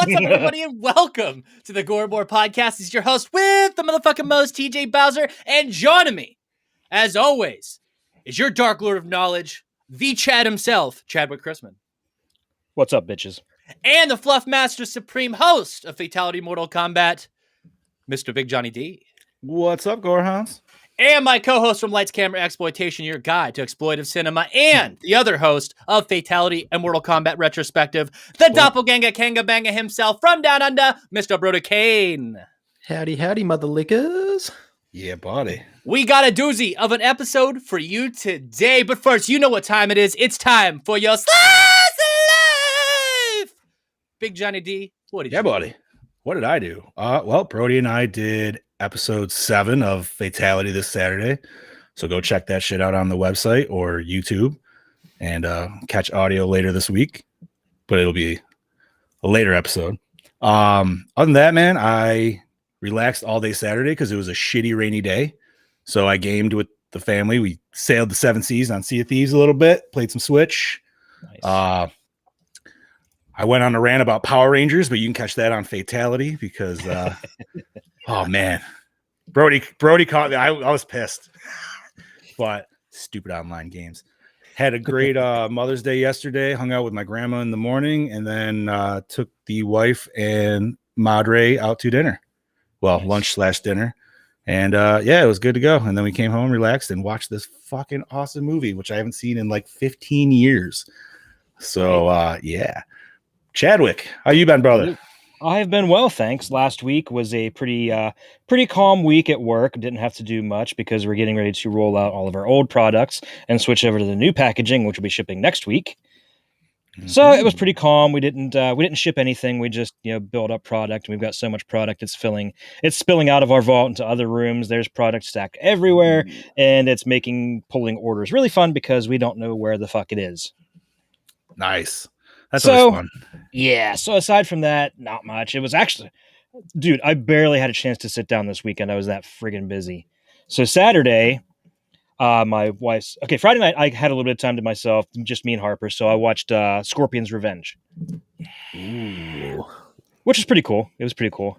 What's up, everybody, and welcome to the Gore podcast. It's your host with the motherfucking most, TJ Bowser, and joining me, as always, is your Dark Lord of Knowledge, the Chad himself, Chadwick Chrisman. What's up, bitches? And the Fluff Master Supreme host of Fatality Mortal Kombat, Mr. Big Johnny D. What's up, Gorehounds? And my co-host from Lights Camera Exploitation, your guide to exploitive cinema, and the other host of Fatality and Mortal Kombat Retrospective, the Doppelganger Kanga Banga himself from Down Under, Mr. Broder Kane. Howdy, howdy, mother lickers. Yeah, buddy. We got a doozy of an episode for you today, but first, you know what time it is. It's time for your Slice of Life! Big Johnny D, what did you do? Buddy. What did I do? Well, Brody and I did episode 7 of Fatality this Saturday. So go check that shit out on the website or YouTube and catch audio later this week. But it'll be a later episode. Other than that, man, I relaxed all day Saturday because it was a shitty rainy day. So I gamed with the family. We sailed the 7 seas on Sea of Thieves a little bit, played some Switch. Nice. I went on a rant about Power Rangers, but you can catch that on Fatality because, oh man, Brody caught me. I was pissed, but stupid online games. Had a great Mother's Day yesterday. Hung out with my grandma in the morning, and then took the wife and Madre out to dinner. Well, nice. Lunch/dinner, and yeah, it was good to go. And then we came home, relaxed, and watched this fucking awesome movie, which I haven't seen in like 15 years. So yeah. Chadwick, how you been, brother? I've been well, thanks. Last week was a pretty calm week at work. Didn't have to do much because we're getting ready to roll out all of our old products and switch over to the new packaging, which will be shipping next week. Mm-hmm. So it was pretty calm. We didn't ship anything. We just build up product. We've got so much product it's spilling out of our vault into other rooms. There's product stacked everywhere, and it's pulling orders really fun because we don't know where the fuck it is. Nice. That's always fun. Yeah. So aside from that, not much. It was actually, dude, I barely had a chance to sit down this weekend. I was that friggin' busy. So Saturday, Friday night, I had a little bit of time to myself, just me and Harper. So I watched Scorpion's Revenge. Ooh. Which is pretty cool. It was pretty cool.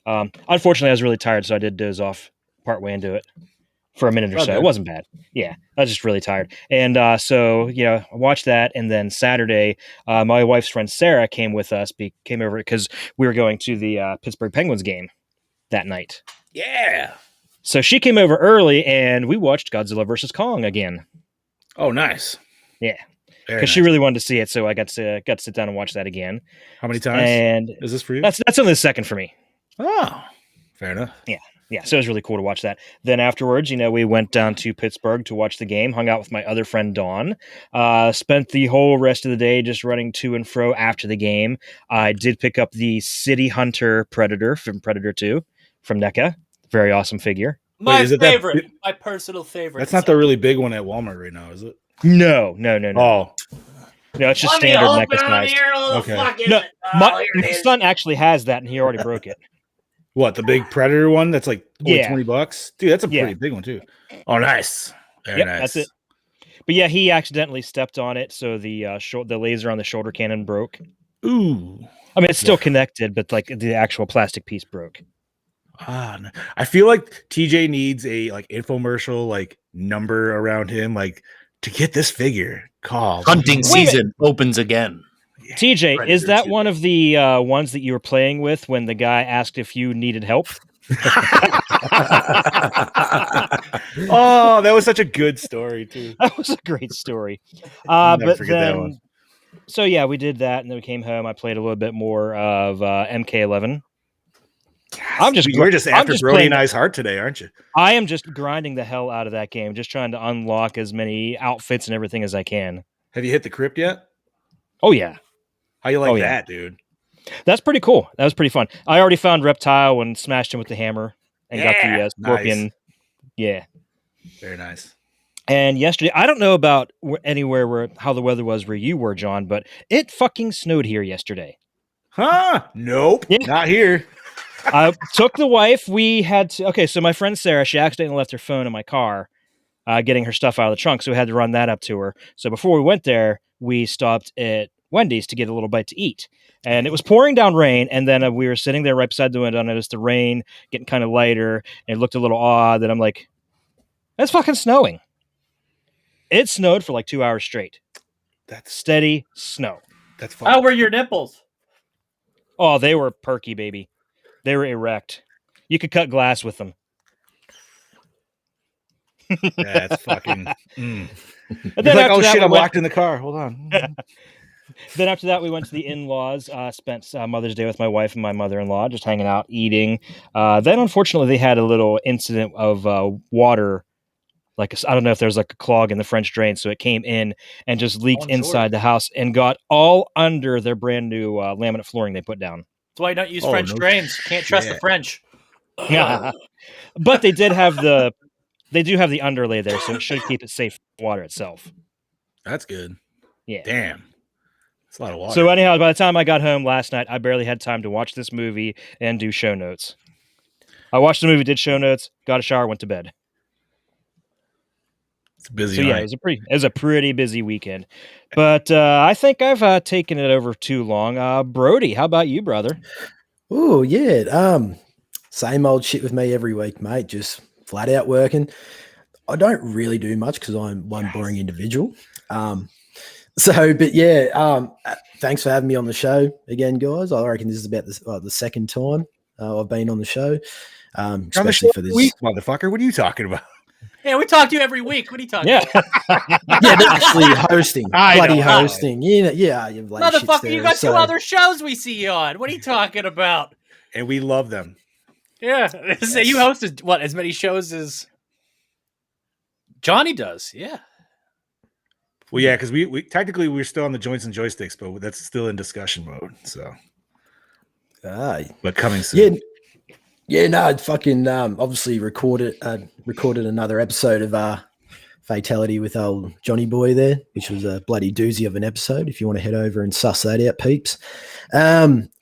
Unfortunately, I was really tired, so I did doze off partway into it for a minute or so. It wasn't bad. Yeah, I was just really tired. And so, I watched that. And then Saturday, my wife's friend Sarah came with us, came over because we were going to the Pittsburgh Penguins game that night. Yeah. So she came over early and we watched Godzilla vs. Kong again. Oh, nice. Yeah. Because she really wanted to see it. So I got to sit down and watch that again. How many times and is this for you? That's only the second for me. Oh, fair enough. Yeah, so it was really cool to watch that. Then afterwards, we went down to Pittsburgh to watch the game, hung out with my other friend, Dawn. Spent the whole rest of the day just running to and fro after the game. I did pick up the City Hunter Predator from Predator 2 from NECA. Very awesome figure. My favorite. My personal favorite. That's not the really big one at Walmart right now, is it? No. Oh. No, it's just standard NECA size. Okay. No, my son actually has that, and he already broke it. What, the big Predator one? That's like only $20? Dude, that's a pretty big one, too. Oh, nice. Very nice. That's it. But yeah, he accidentally stepped on it, so the laser on the shoulder cannon broke. Ooh. I mean, it's still connected, but like the actual plastic piece broke. No. I feel like TJ needs a infomercial number around him to get this figure. Call. Hunting season opens again. TJ, Predator is that 2. one of the ones that you were playing with when the guy asked if you needed help? Oh, that was such a good story, too. That was a great story. Never forget that one. So yeah, we did that, and then we came home. I played a little bit more of MK11. You're just after Brody and I's heart today, aren't you? I am just grinding the hell out of that game, just trying to unlock as many outfits and everything as I can. Have you hit the crypt yet? Oh yeah. How you like that, dude? That's pretty cool. That was pretty fun. I already found Reptile and smashed him with the hammer and got the Scorpion. Nice. Yeah. Very nice. And yesterday, I don't know about anywhere how the weather was where you were, John, but it fucking snowed here yesterday. Huh? Nope. Yeah. Not here. I took the wife. We had to. Okay, so my friend Sarah, she accidentally left her phone in my car, getting her stuff out of the trunk, so we had to run that up to her. So before we went there, we stopped at Wendy's to get a little bite to eat. And it was pouring down rain, and then we were sitting there right beside the window, and I noticed the rain getting kind of lighter, and it looked a little odd, and I'm like, it's fucking snowing. It snowed for like 2 hours straight. That's Steady snow. That's How fun. were your nipples? Oh, they were perky, baby. They were erect. You could cut glass with them. That's fucking. And You're then like, after oh that, shit, we I'm went- locked in the car. Hold on. Then after that, we went to the in-laws, spent Mother's Day with my wife and my mother-in-law, just hanging out, eating. Then, unfortunately, they had a little incident of water. I don't know if there's like a clog in the French drain, so it came in and just leaked inside the house and got all under their brand new laminate flooring they put down. That's why you don't use Oh, French no drains. Can't trust the shit. French. But they do have the underlay there, so it should keep it safe from water itself. That's good. Yeah. Damn. That's a lot of water. So anyhow, by the time I got home last night, I barely had time to watch this movie and do show notes. I watched the movie, did show notes, got a shower, went to bed. It's busy. So yeah, night. it was a pretty busy weekend. But I think I've taken it over too long. Brody, how about you, brother? Oh yeah. Same old shit with me every week, mate. Just flat out working. I don't really do much because I'm one boring individual. But yeah, thanks for having me on the show again, guys. I reckon this is about the second time I've been on the show, especially for this week, motherfucker. What are you talking about? Yeah, we talk to you every week. What are you talking Yeah. about? Yeah, but actually hosting, I bloody know. hosting. Yeah, you bloody Motherfucker, shits you there, got so- two other shows we see you on. What are you talking about? And we love them. Yeah. So you hosted, what, as many shows as Johnny does? Yeah. Well, yeah, because we technically we're still on the joints and joysticks, but that's still in discussion mode. So, Aye. but coming soon. Yeah, no, I'd fucking obviously recorded another episode of Fatality with old Johnny Boy there, which was a bloody doozy of an episode. If you want to head over and suss that out, peeps.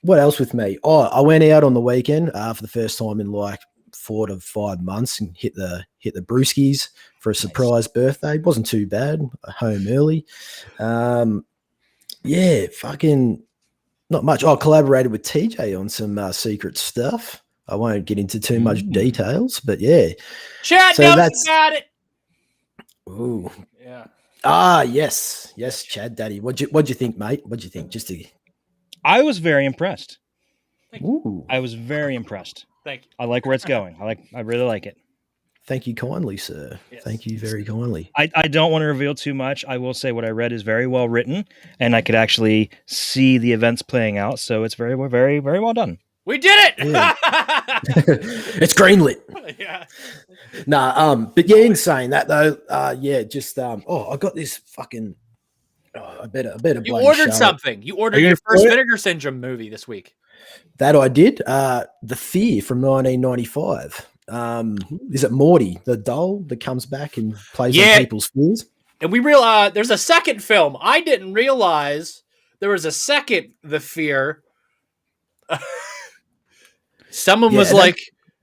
What else with me? Oh, I went out on the weekend for the first time in like 4 to 5 months and hit the brewskis for a surprise birthday. It wasn't too bad. Home early. Yeah, fucking not much. I collaborated with TJ on some secret stuff. I won't get into too much details, but yeah. Chad So knows that's- about it. Ooh. Yeah. Yes, Chad Daddy. What'd you think, mate? What'd you think? I was very impressed. Ooh. I was very impressed. Thank you. I like where it's going. I really like it. Thank you kindly, sir. Yes. Thank you very kindly. I don't want to reveal too much. I will say what I read is very well written, and I could actually see the events playing out. So it's very, very, very well done. We did it. Yeah. It's greenlit. Yeah. But yeah, in saying that though, I got this fucking. I better. You bloody ordered show it. something. You ordered Are you your gonna first spoil it? Vinegar Syndrome movie this week. That I did. The Fear from 1995. Is it Morty, the doll that comes back and plays Yeah. on people's fears? And we there's a second film. I didn't realize there was a second The Fear. Someone was Yeah, like,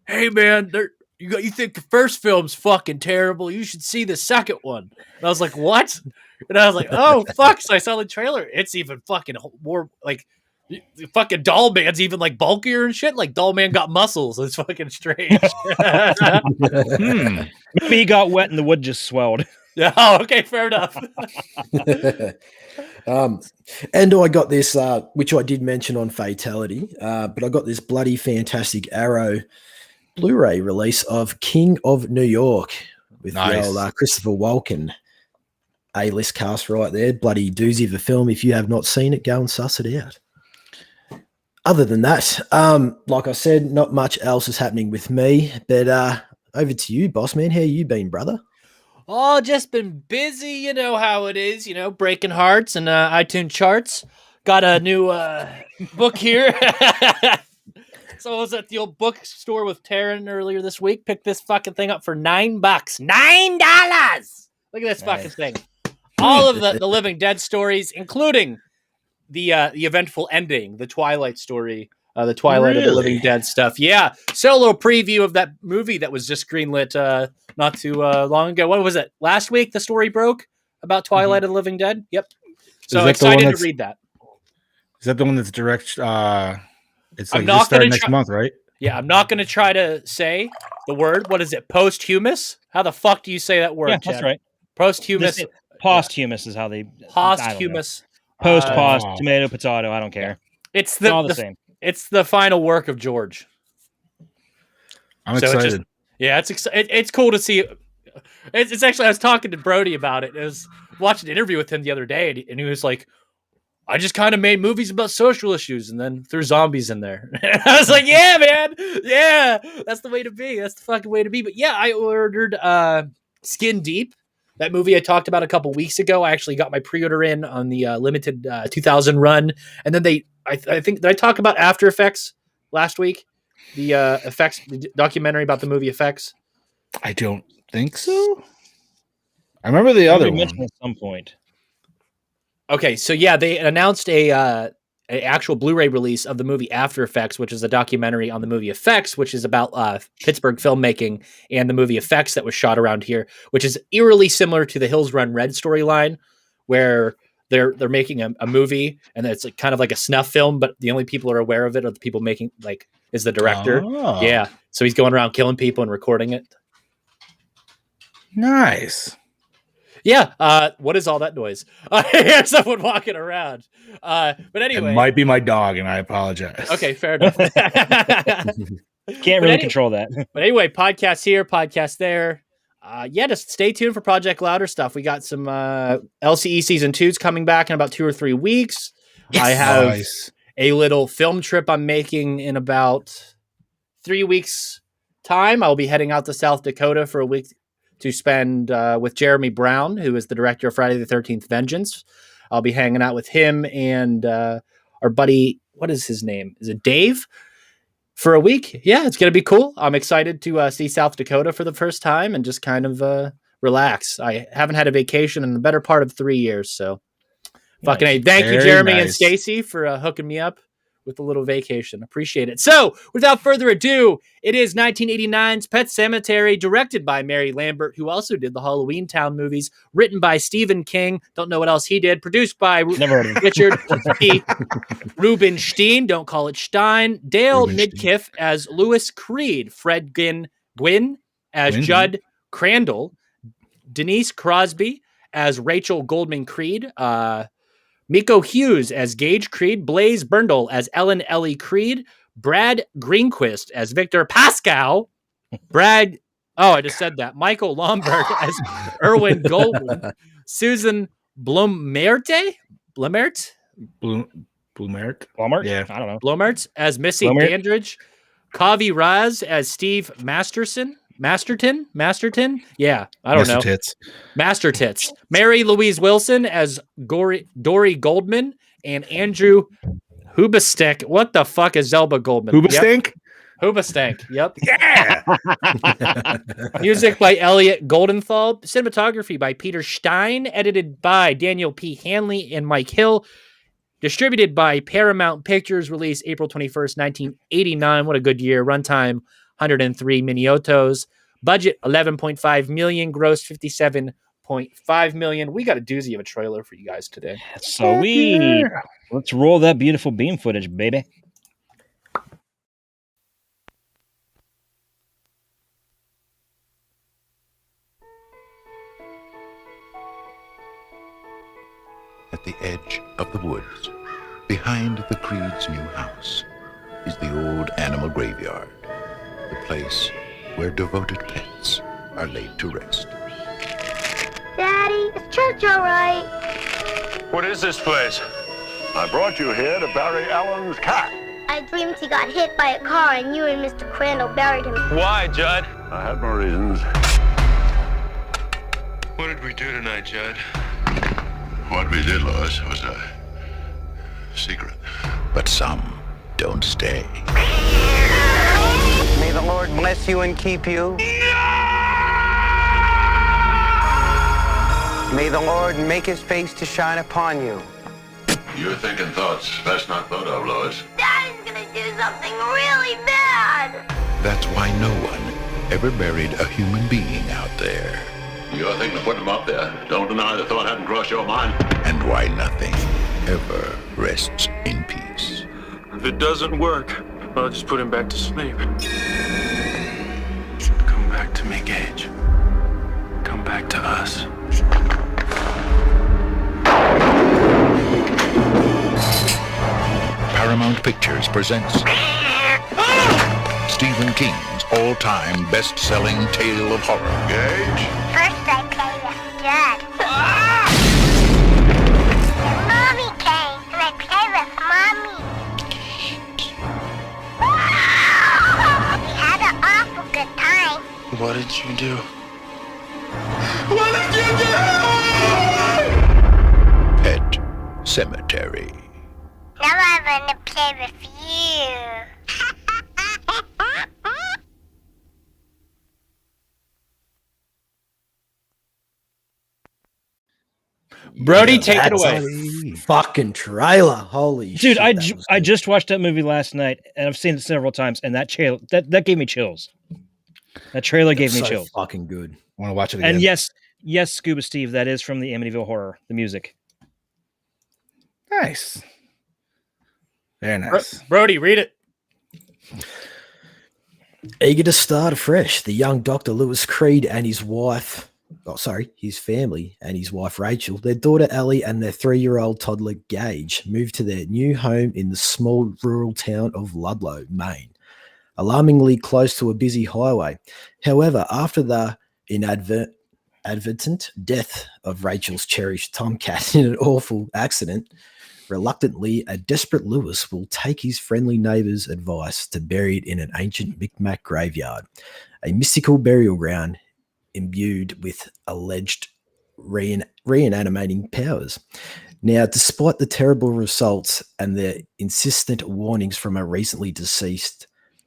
"Hey man, you think the first film's fucking terrible? You should see the second one." And I was like, "What?" And I was like, "Oh fuck!" So I saw the trailer. It's even fucking more like the fucking Doll Man's even like bulkier and shit. Like Doll Man got muscles. It's fucking strange. Maybe he got wet and the wood just swelled. Yeah. Oh, okay. Fair enough. And I got this, which I did mention on Fatality, but I got this bloody fantastic Arrow Blu-ray release of King of New York with Nice. the old Christopher Walken A-list cast right there. Bloody doozy of a film. If you have not seen it, go and suss it out. Other than that, like I said, not much else is happening with me, but over to you, boss man. How you been, brother? Oh, just been busy. You know how it is. Breaking hearts and iTunes charts. Got a new book here. So I was at the old bookstore with Taryn earlier this week. Picked this fucking thing up for $9. $9. Look at this fucking thing. All of the Living Dead stories, including the eventful ending, the Twilight story, the Twilight of the Living Dead stuff. Yeah. Solo preview of that movie that was just greenlit not too long ago. What was it? Last week the story broke about Twilight of the Living Dead. Yep. So that the one excited to that's- read that. Is that the one that's direct? It's I'm like not just starting gonna next month, right? Yeah, I'm not going to try to say the word. What is it? Posthumous? How the fuck do you say that word, Yeah, Chad? that's right. Posthumous. Posthumous is how they. I don't know. Posthumous. Post, Oh. tomato, potato. I don't care. It's It's all the same. It's the final work of George. I'm So excited. it's cool to see. It's actually, I was talking to Brody about it. I was watching an interview with him the other day, and he was like, I just kind of made movies about social issues and then threw zombies in there. I was like, yeah, man. Yeah, that's the way to be. That's the fucking way to be. But yeah, I ordered Skin Deep, that movie I talked about a couple weeks ago. I actually got my pre-order in on the limited 2000 run. And then I think, did I talk about After Effects last week? The effects, the documentary about the movie Effects? I don't think so. I remember the other one. Mentioned at some point. Okay, so yeah, they announced a actual Blu-ray release of the movie After Effects, which is a documentary on the movie Effects, which is about Pittsburgh filmmaking and the movie Effects that was shot around here, which is eerily similar to the Hills Run Red storyline, where they're making a movie and it's like kind of like a snuff film, but the only people who are aware of it are the people making, like, is the director. Oh. Yeah, so he's going around killing people and recording it. Nice. Yeah, what is all that noise? I hear someone walking around. But anyway. It might be my dog, and I apologize. Okay, fair enough. Can't really control that. But anyway, podcast here, podcast there. Yeah, just stay tuned for Project Louder stuff. We got some LCE Season 2s coming back in about 2 or 3 weeks. Yes. I have Nice. a little film trip I'm making in about 3 weeks' time. I'll be heading out to South Dakota for a week to spend with Jeremy Brown, who is the director of Friday the 13th Vengeance. I'll be hanging out with him and our buddy, what is his name? Is it Dave? For a week. Yeah, it's going to be cool. I'm excited to see South Dakota for the first time and just kind of relax. I haven't had a vacation in the better part of 3 years, so fucking A. Thank you, Jeremy and Stacy, for hooking me up with a little vacation. Appreciate it. So, without further ado, it is 1989's Pet Sematary, directed by Mary Lambert, who also did the Halloween Town movies, written by Stephen King. Don't know what else he did. Produced by Richard P. Rubenstein. Don't call it Stein. Dale Midkiff as Lewis Creed. Fred Gwynn as Judd Crandall. Denise Crosby as Rachel Goldman Creed. Miko Hughes as Gage Creed, Blaze Berndl as Ellen Ellie Creed, Brad Greenquist as Victor Pascal, I just said that, Michael Lombard as Erwin Goldman, Susan Blumert? Yeah. I don't know. Blumert as Missy Dandridge, Kavi Raz as Steve Masterton? Yeah, I don't know. Master Tits. Mary Louise Wilson as Dory Goldman and Andrew Hubestink. What the fuck is Zelba Goldman? Hubestink? Hubestink. Yep. Yeah. Music by Elliot Goldenthal. Cinematography by Peter Stein. Edited by Daniel P. Hanley and Mike Hill. Distributed by Paramount Pictures. Released April 21st, 1989. What a good year. Runtime 103 Miniotos. Budget 11.5 million. Gross 57.5 million. We got a doozy of a trailer for you guys today. Sweet. Let's roll that beautiful beam footage, baby. At the edge of the woods, behind the Creed's new house, is the old animal graveyard, the place where devoted pets are laid to rest. Daddy, is church all right? What is this place? I brought you here to bury Alan's cat. I dreamed he got hit by a car and you and Mr. Crandall buried him. Why, Judd? I had my reasons. What did we do tonight, Judd? What we did, Lois, was a secret. But some don't stay. May the Lord bless you and keep you. May the Lord make his face to shine upon you. You're thinking thoughts best not thought of, Lois. Daddy's gonna do something really bad. That's why no one ever buried a human being out there. You're thinking of putting them up there. Don't deny the thought hadn't crossed your mind. And why nothing ever rests in peace. If it doesn't work, I'll just put him back to sleep. Come back to me, Gage. Come back to us. Paramount Pictures presents Stephen King's all-time best-selling tale of horror. Gage? First I play with Dad. And Mommy came, and I play with Mommy. We had an awful good time. What did you do? Pet Sematary. Now I want to play with you. Brody, take it That's away. a fucking trailer. Holy Dude, shit. I that was I good. just watched that movie last night, and I've seen it several times, and that that gave me chills. That trailer gave me so chills. fucking good. I want to watch it again. And yes, Scuba Steve, that is from the Amityville Horror, the music. Nice. Very nice. Brody, read it. Eager to start afresh, the young Dr. Lewis Creed and his family and his wife Rachel, their daughter Ellie, and their 3-year-old toddler Gage moved to their new home in the small rural town of Ludlow, Maine, alarmingly close to a busy highway. However, after the inadvertent death of Rachel's cherished tomcat in an awful accident, reluctantly, a desperate Lewis will take his friendly neighbor's advice to bury it in an ancient Micmac graveyard, a mystical burial ground imbued with alleged reanimating powers. Now, despite the terrible results and the insistent warnings from a recently deceased,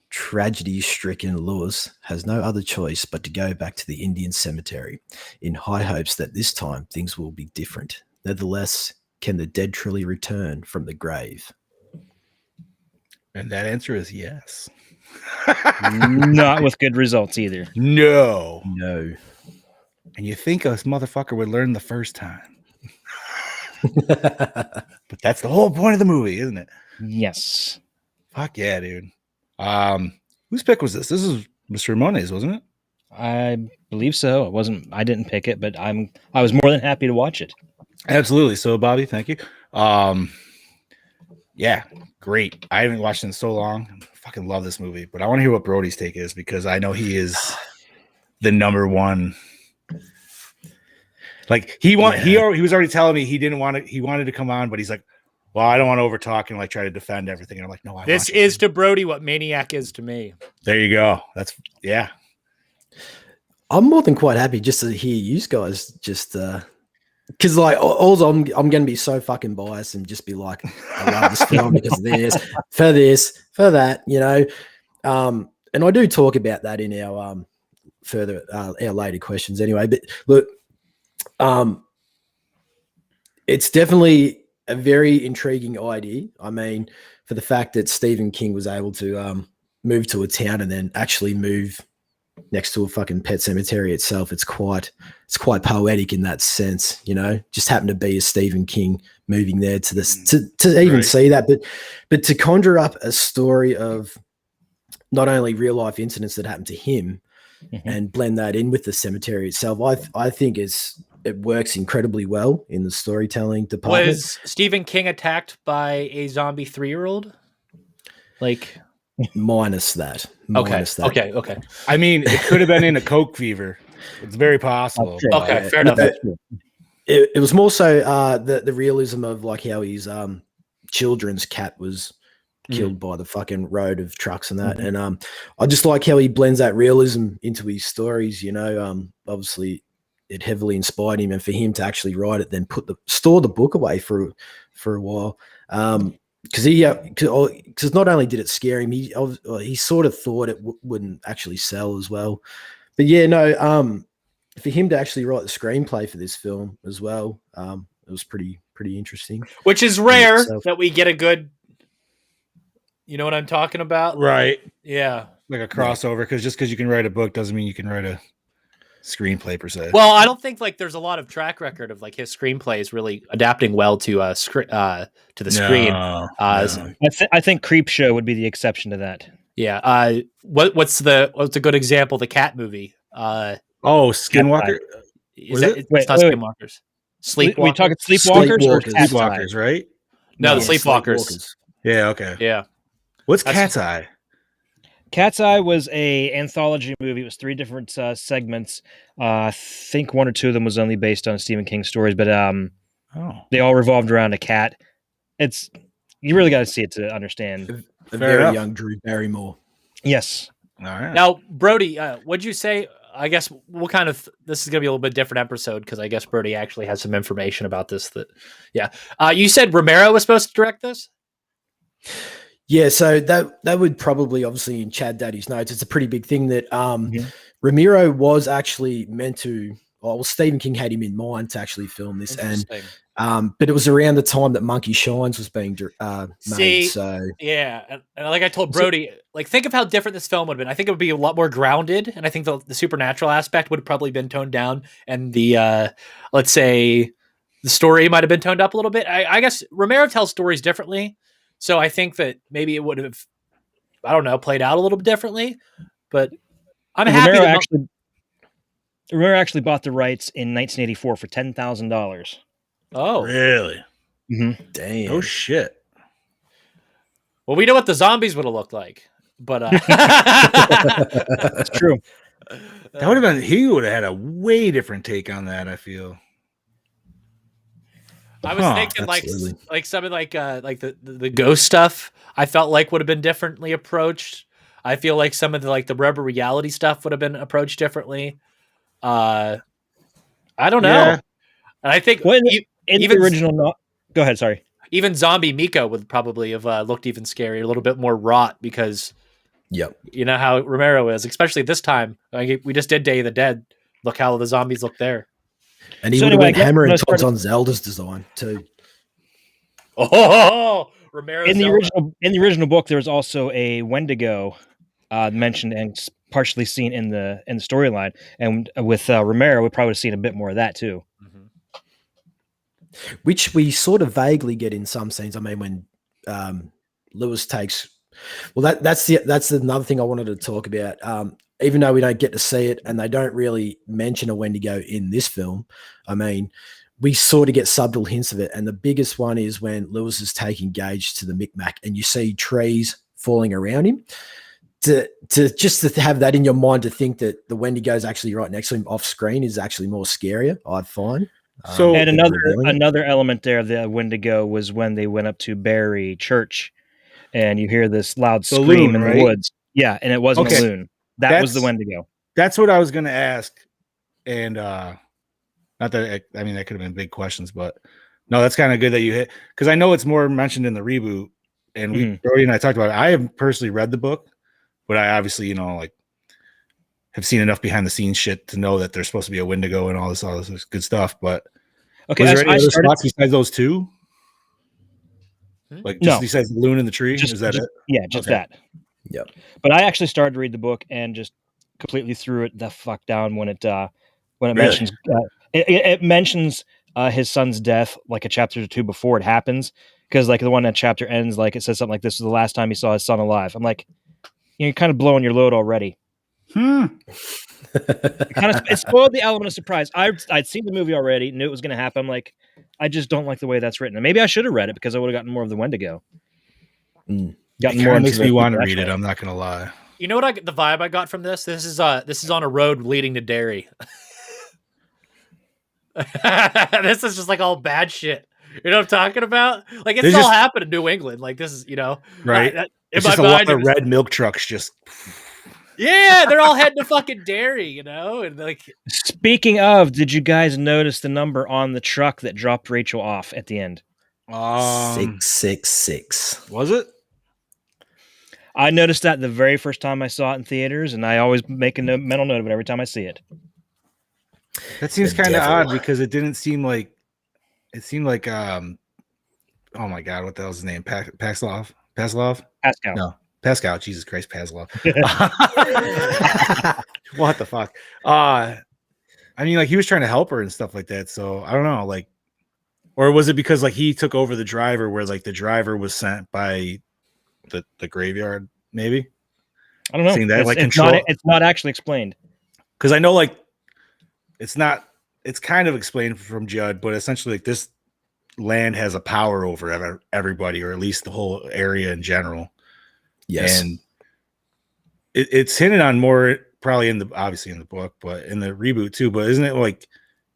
tragedy-stricken Lewis has no other choice but to go back to the Indian cemetery in high hopes that this time things will be different. Nevertheless, can the dead truly return from the grave? And that answer is yes. Not with good results either. No. No. And you think this motherfucker would learn the first time. But that's the whole point of the movie, isn't it? Yes. Fuck yeah, dude. Whose pick was this? This is Mr. Ramone's, wasn't it? I believe so. I didn't pick it, but I was more than happy to watch it. Absolutely. So, Bobby, thank you. Yeah, great. I haven't watched it in so long. I fucking love this movie, but I want to hear what Brody's take is because I know he is the number one. Like he was already telling me he wanted to come on, but he's like, well, I don't want to overtalk and like try to defend everything. And I'm like, no, This is to Brody what Maniac is to me. There you go. That's yeah. I'm more than quite happy just to hear you guys just because like all I'm going to be so fucking biased and just be like, I love this film because of this, for that, you know. And I do talk about that in our our later questions anyway. But look, it's definitely a very intriguing idea. I mean, for the fact that Stephen King was able to move to a town and then actually move next to a fucking pet cemetery itself, it's quite poetic in that sense, you know. Just happened to be a Stephen King moving there to this to even see that, but to conjure up a story of not only real life incidents that happened to him and blend that in with the cemetery itself, I think it works incredibly well in the storytelling department. Was Stephen King attacked by a zombie 3-year-old? Like minus that. Okay. I mean, it could have been in a coke fever. It's very possible. Okay, fair enough. It was more so the realism of like how his children's cat was killed by the fucking road of trucks and that. And I just like how he blends that realism into his stories, you know. Obviously it heavily inspired him, and for him to actually write it, then store the book away for a while. Because not only did it scare him, he sort of thought it wouldn't actually sell as well. But yeah, no, for him to actually write the screenplay for this film as well, it was pretty interesting. Which is rare that we get a good, you know what I'm talking about? Right. Yeah. Like a crossover, because just because you can write a book doesn't mean you can write a screenplay per se. Well, I don't think like there's a lot of track record of like his screenplays really adapting well to the screen. No. I think Creepshow would be the exception to that. Yeah. What's a good example? The cat movie. Skinwalker. Is it? it's Wait, not wait. Skinwalkers. We talking Sleepwalkers. Sleepwalkers or Sleepwalkers. Cat's Eye? Sleepwalkers, right? No, the Yeah, Sleepwalkers. Yeah. Okay. Yeah. What's That's- Cat's Eye? Cat's Eye was a anthology movie. It was 3 different segments. I think 1 or 2 of them was only based on Stephen King stories, but they all revolved around a cat. You really got to see it to understand. A Fair very enough. young Drew Barrymore. Yes. All right. Now, Brody, what'd you say? I guess we'll this is going to be a little bit different episode because I guess Brody actually has some information about this. You said Romero was supposed to direct this? Yeah, so that would probably, obviously, in Chad Daddy's notes, it's a pretty big thing that Ramiro was actually meant to. Well, Stephen King had him in mind to actually film this, and but it was around the time that Monkey Shines was being made. So yeah, and like I told Brody, like think of how different this film would have been. I think it would be a lot more grounded, and I think the supernatural aspect would have probably been toned down, and the let's say the story might have been toned up a little bit. I guess Romero tells stories differently. So I think that maybe it would have, I don't know, played out a little bit differently. But I'm happy that Romero actually bought the rights in 1984 for $10,000. Oh, Really? Mm-hmm. damn. Oh shit. well, we know what the zombies would have looked like, but That's true. That would have been. He would have had a way different take on that. I feel. I was thinking absolutely. like something like the ghost stuff. I felt like would have been differently approached. I feel like some of the rubber reality stuff would have been approached differently. I don't know. Yeah. And I think Well, in even the original, go ahead. Sorry. even zombie Miko would probably have looked even scarier, a little bit more wrought because Yep. you know how Romero is, especially this time. Like, we just did Day of the Dead. Look how the zombies look there. And he So would anyway, have been hammering I Todd started- on Zelda's design too. Oh, Romero In the original book, there was also a Wendigo mentioned and partially seen in the storyline, and with Romero, we probably have seen a bit more of that too. Which we sort of vaguely get in some scenes. I mean, when Lewis takes, well, that's another thing I wanted to talk about. Even though we don't get to see it, and they don't really mention a Wendigo in this film, I mean, we sort of get subtle hints of it. And the biggest one is when Lewis is taking Gage to the Micmac, and you see trees falling around him. To have that in your mind, to think that the Wendigo is actually right next to him off screen is actually more scarier, I'd find. So- And revealing it. another element there, the Wendigo, was when they went up to Barry Church, and you hear this loud The scream loon, in right? the woods. Yeah, and it wasn't Okay. a loon. That was the That's- Wendigo. That's what I was going to ask, and not that I mean that could have been big questions, but no, that's kind of good that you hit, because I know it's more mentioned in the reboot, and Brody and I talked about it. I haven't personally read the book, but I obviously have seen enough behind the scenes shit to know that there's supposed to be a Wendigo and all this good stuff. But Okay, was as there any I other started- spots besides those two? Like just No. besides the loon and the tree? Is that it? Yeah, just Okay. that. Yep. But I actually started to read the book and just completely threw it the fuck down when it Really? mentions it mentions his son's death like a chapter or two before it happens, because like the one that chapter ends, like it says something like, "This was the last time he saw his son alive." I'm like, you're kind of blowing your load already. It spoiled the element of surprise. I'd seen the movie already, knew it was going to happen. I'm like, I just don't like the way that's written. And maybe I should have read it because I would have gotten more of the Wendigo. Mm. Gotten It more kinda into makes the me want to read supernatural. it. I'm not gonna lie. You know what the vibe I got from this? This is on a road leading to Derry. This is just like all bad shit. You know what I'm talking about? Like it's There's all just- happened in New England. Like this is, Right. in It's my just a lot mind, it of was- red milk trucks just. yeah, they're all heading to fucking Derry, and like Speaking of, did you guys notice the number on the truck that dropped Rachel off at the end? 666. Was it? I noticed that the very first time I saw it in theaters, and I always make a mental note of it every time I see it. That seems The kind of devil. odd because it didn't seem like. It seemed like oh my god, what the hell's his name? Paslov? Pascal. No, Pascal. Jesus Christ, Paslov. What the fuck? I mean, like he was trying to help her and stuff like that. So I don't know, like, or was it because like he took over the driver, where like the driver was sent by the graveyard? Maybe I don't know. seeing that It's, like it's control, not. It's not actually explained. because I know like it's not. It's kind of explained from Judd, but essentially like this land has a power over everybody, or at least the whole area in general. Yes. And it's hinted on more probably obviously in the book, but in the reboot too. But isn't it like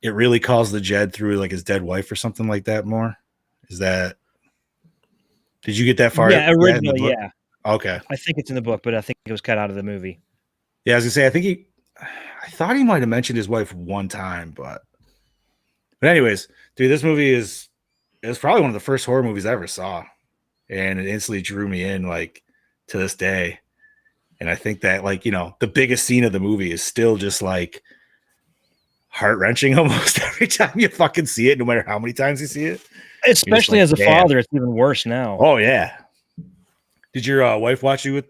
it really calls the Jed through like his dead wife or something like that more? Is that, did you get that far? Yeah, in the originally, book? yeah. Okay. I think it's in the book, but I think it was cut out of the movie. Yeah, I was gonna say, I thought he might have mentioned his wife one time, but anyways, dude, this movie is probably one of the first horror movies I ever saw, and it instantly drew me in, like, to this day. And I think that, like, you know, the biggest scene of the movie is still just like heart-wrenching almost every time you fucking see it, no matter how many times you see it. Especially like, as a damn. father, it's even worse now. Oh yeah. Did your wife watch you with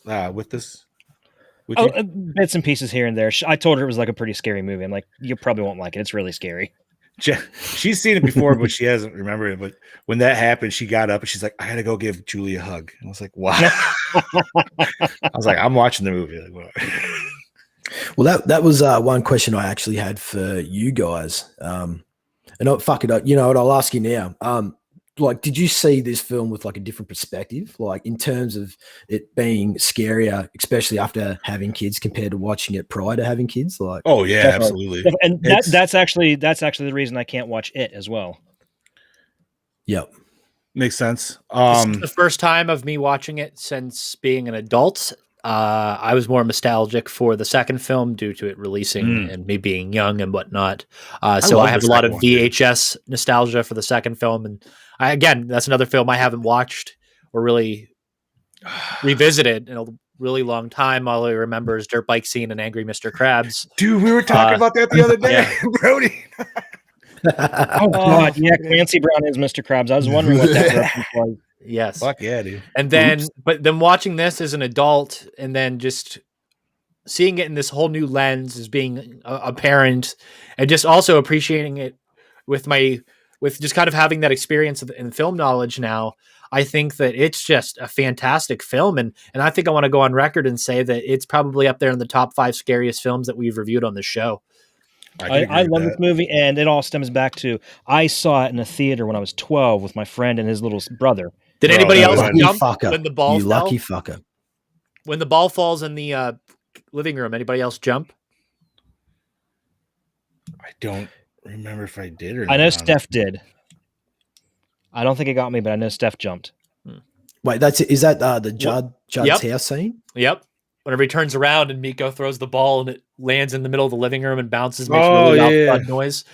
this? With you? Bits and pieces here and there. I told her it was like a pretty scary movie. I'm like, you probably won't like it. It's really scary. She's seen it before, but she hasn't remembered it. But when that happened, she got up and she's like, I gotta go give Julie a hug. And I was like, wow. I was like, I'm watching the movie. Like, what? Well, that was one question I actually had for you guys. And fuck it, you know what? I'll ask you now. Like, did you see this film with like a different perspective, like in terms of it being scarier, especially after having kids, compared to watching it prior to having kids? Like, oh yeah, definitely. absolutely. And that's actually the reason I can't watch it as well. Yep, makes sense. This is the first time of me watching it since being an adult. I was more nostalgic for the second film due to it releasing and me being young and whatnot. So I have a lot of VHS nostalgia for the second film. And again, that's another film I haven't watched or really revisited in a really long time. All I remember is dirt bike scene and Angry Mr. Krabs. Dude, we were talking about that the other day, Brody. Oh God, yeah, Clancy Brown is Mr. Krabs. I was wondering what that reference was. Yes. Fuck yeah, dude. And then, but then watching this as an adult and then just seeing it in this whole new lens as being a parent and just also appreciating it with just kind of having that experience in film knowledge now, I think that it's just a fantastic film. And I think I want to go on record and say that it's probably up there in the top 5 scariest films that we've reviewed on the show. I love this movie, and it all stems back to I saw it in a theater when I was 12 with my friend and his little brother. Did anybody else jump fucker. when the ball you fell? lucky fucker. When the ball falls in the living room, anybody else jump? I don't remember if I did or not. I know Steph did. I don't think it got me, but I know Steph jumped. Wait, is that the Judd's house scene? Yep. Whenever he turns around and Miko throws the ball and it lands in the middle of the living room and bounces, makes really loud thud noise.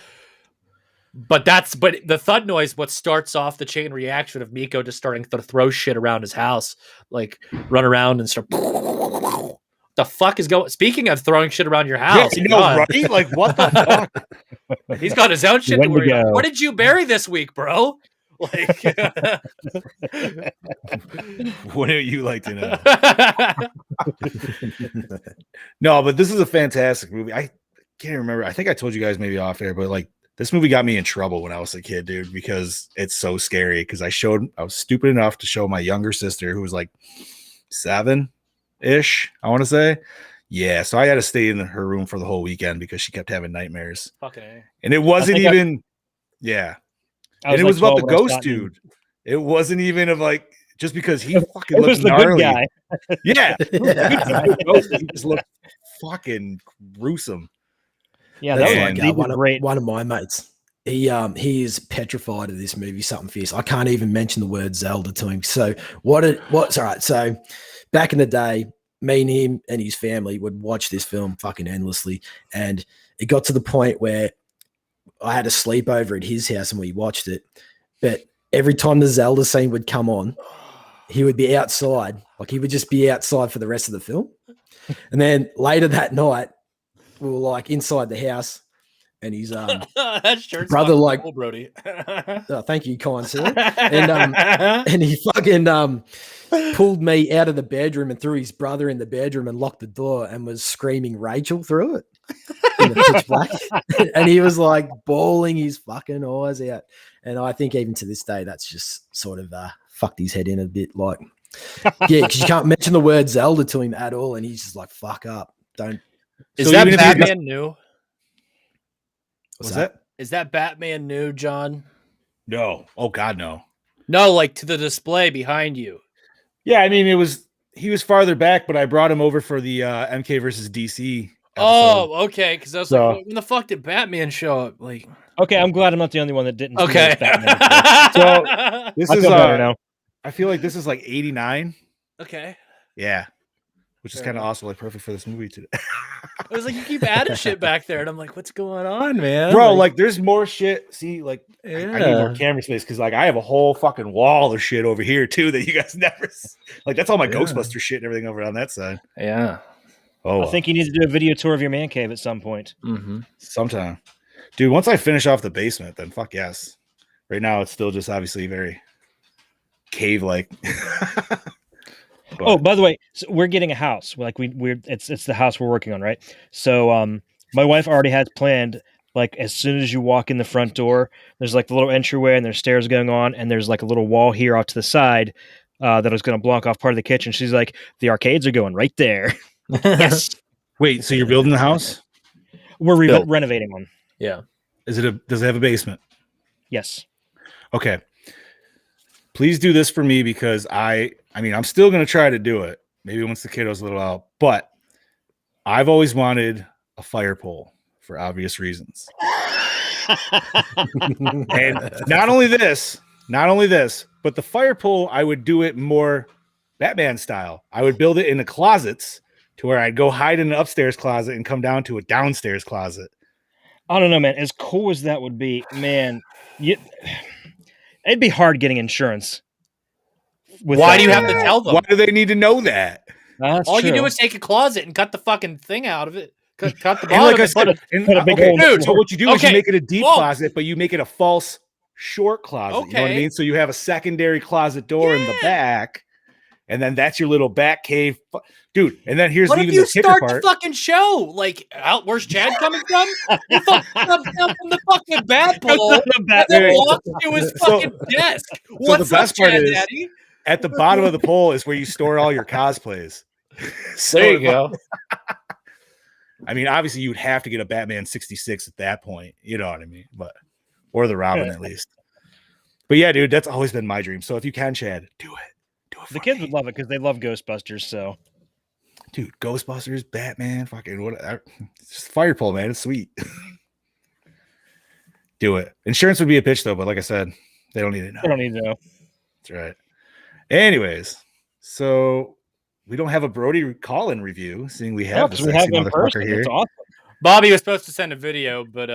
But the thud noise, what starts off the chain reaction of Miko just starting to throw shit around his house, like run around and start. The fuck is going? Speaking of throwing shit around your house, yeah, you know, right? Like what the fuck? He's got his own shit to worry about. What did you bury this week, bro? Like, wouldn't you like to know? No, but this is a fantastic movie. I can't remember. I think I told you guys maybe off air, but like this movie got me in trouble when I was a kid, dude, because it's so scary. Because I was stupid enough to show my younger sister, who was like 7-ish, I want to say. Yeah, so I had to stay in her room for the whole weekend because she kept having nightmares. Fucking A. And it wasn't even, yeah. And it was about the ghost dude. It wasn't even of like just because he fucking looked gnarly. Good guy. Yeah. He just looked fucking gruesome. Yeah, that's like one of my mates. He is petrified of this movie, something fierce. I can't even mention the word Zelda to him. So what's all right. So back in the day, me and him and his family would watch this film fucking endlessly. And it got to the point where I had a sleepover at his house and we watched it. But every time the Zelda scene would come on, he would be outside. Like he would just be outside for the rest of the film. And then later that night, we were like inside the house and his brother like cool, Brody. Oh, thank you, kind sir. And he fucking pulled me out of the bedroom and threw his brother in the bedroom and locked the door and was screaming Rachel through it. in the pitch black, and he was like bawling his fucking eyes out. And I think even to this day, that's just sort of fucked his head in a bit. Like, yeah, because you can't mention the word Zelda to him at all, and he's just like, "Fuck up, don't." Is So that even if you Batman new? What's that? Is that Batman new, John? No. Oh God, no. No, like to the display behind you. Yeah, I mean, he was farther back, but I brought him over for the MK versus DC. episode. Oh, okay. Because I was So- like, when the fuck did Batman show up? Like, Okay, I'm glad I'm not the only one that didn't. okay. notice Batman. So this I is feel better now. I feel like this is like 89. Okay. Yeah. Which is Fair kind of enough. also like perfect for this movie today. I was like, you keep adding shit back there, and I'm like, what's going on, man? Bro, like there's more shit. See, like I need more Yeah. camera space because like I have a whole fucking wall of shit over here too that you guys never like that's all my Yeah. Ghostbuster shit and everything over on that side. Yeah. Oh, I think you need to do a video tour of your man cave at some point. Mm-hmm. sometime. Dude, once I finish off the basement, then fuck yes. Right now it's still just obviously very cave like. Oh, by the way, so we're getting a house. Like it's the house we're working on, right? So my wife already has planned, like as soon as you walk in the front door, there's like the little entryway and there's stairs going on, and there's like a little wall here off to the side that was going to block off part of the kitchen. She's like, the arcades are going right there. Yes. Wait, so you're building the house? We're Built. renovating one. Yeah. Does it have a basement? Yes. Okay. Please do this for me because I mean, I'm still going to try to do it. Maybe once the kiddo's a little out, but I've always wanted a fire pole for obvious reasons. And not only this, but the fire pole, I would do it more Batman style. I would build it in the closets to where I'd go hide in an upstairs closet and come down to a downstairs closet. I don't know, man. As cool as that would be, man, it'd be hard getting insurance. Why do you have to tell them? Why do they need to know that? That's All you true. do is take a closet and cut the fucking thing out of it. Cut the And bottom. like I and said, put a big hole in the so what you do is Okay. you make it a deep Whoa. closet, but you make it a false short closet. You know what I Okay. mean? So you have a secondary closet door in the Yeah. back, and then that's your little back cave. Dude, and then here's What if even you the kicker start the part. fucking show? Like, where's Chad coming from? You fucking comes down from the fucking bat pole and then Hey, walks to his so- fucking desk. What's the best up, part Chad is- Daddy? At the bottom of the pole is where you store all your cosplays. So There you go. I mean, obviously you would have to get a Batman 66 at that point. You know what I mean? Or the Robin at least. But yeah, dude, that's always been my dream. So if you can, Chad, do it. Do it for The kids me. would love it because they love Ghostbusters. So Dude, Ghostbusters, Batman, fucking what? Just fire pole, man. It's sweet. Do it. Insurance would be a bitch though, but like I said, they don't need to know. I don't need to know. That's right. Anyways, so we don't have a Brody call-in review, seeing we Yeah, have the because we sexy have in person. motherfucker here. It's awesome. Bobby was supposed to send a video, but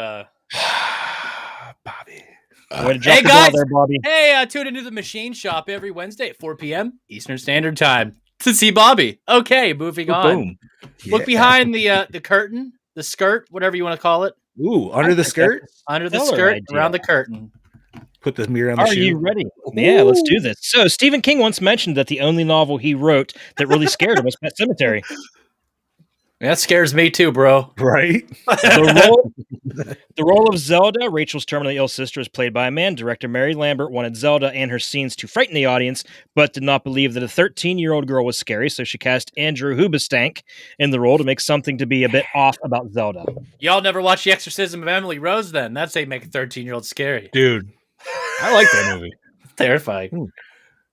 Bobby. Way to drop Hey, the ball guys! there, Bobby. hey, tune into the Machine Shop every Wednesday at 4 p.m. Eastern Standard Time to see Bobby. Okay, moving on. Boom. Look Yeah. behind the curtain, the skirt, whatever you want to call it, Ooh, under the skirt. under the Stellar skirt, idea. around the curtain. Put the mirror on the Are shoe. you ready? Yeah, let's do this. So Stephen King once mentioned that the only novel he wrote that really scared him was Pet Sematary. That scares me too, bro. Right? The role of Zelda, Rachel's terminally ill sister, is played by a man. Director Mary Lambert wanted Zelda and her scenes to frighten the audience, but did not believe that a 13-year-old girl was scary, so she cast Andrew Hubastank in the role to make something to be a bit off about Zelda. Y'all never watched The Exorcism of Emily Rose then? That's how you make a 13-year-old scary. Dude, I like that movie. Terrifying.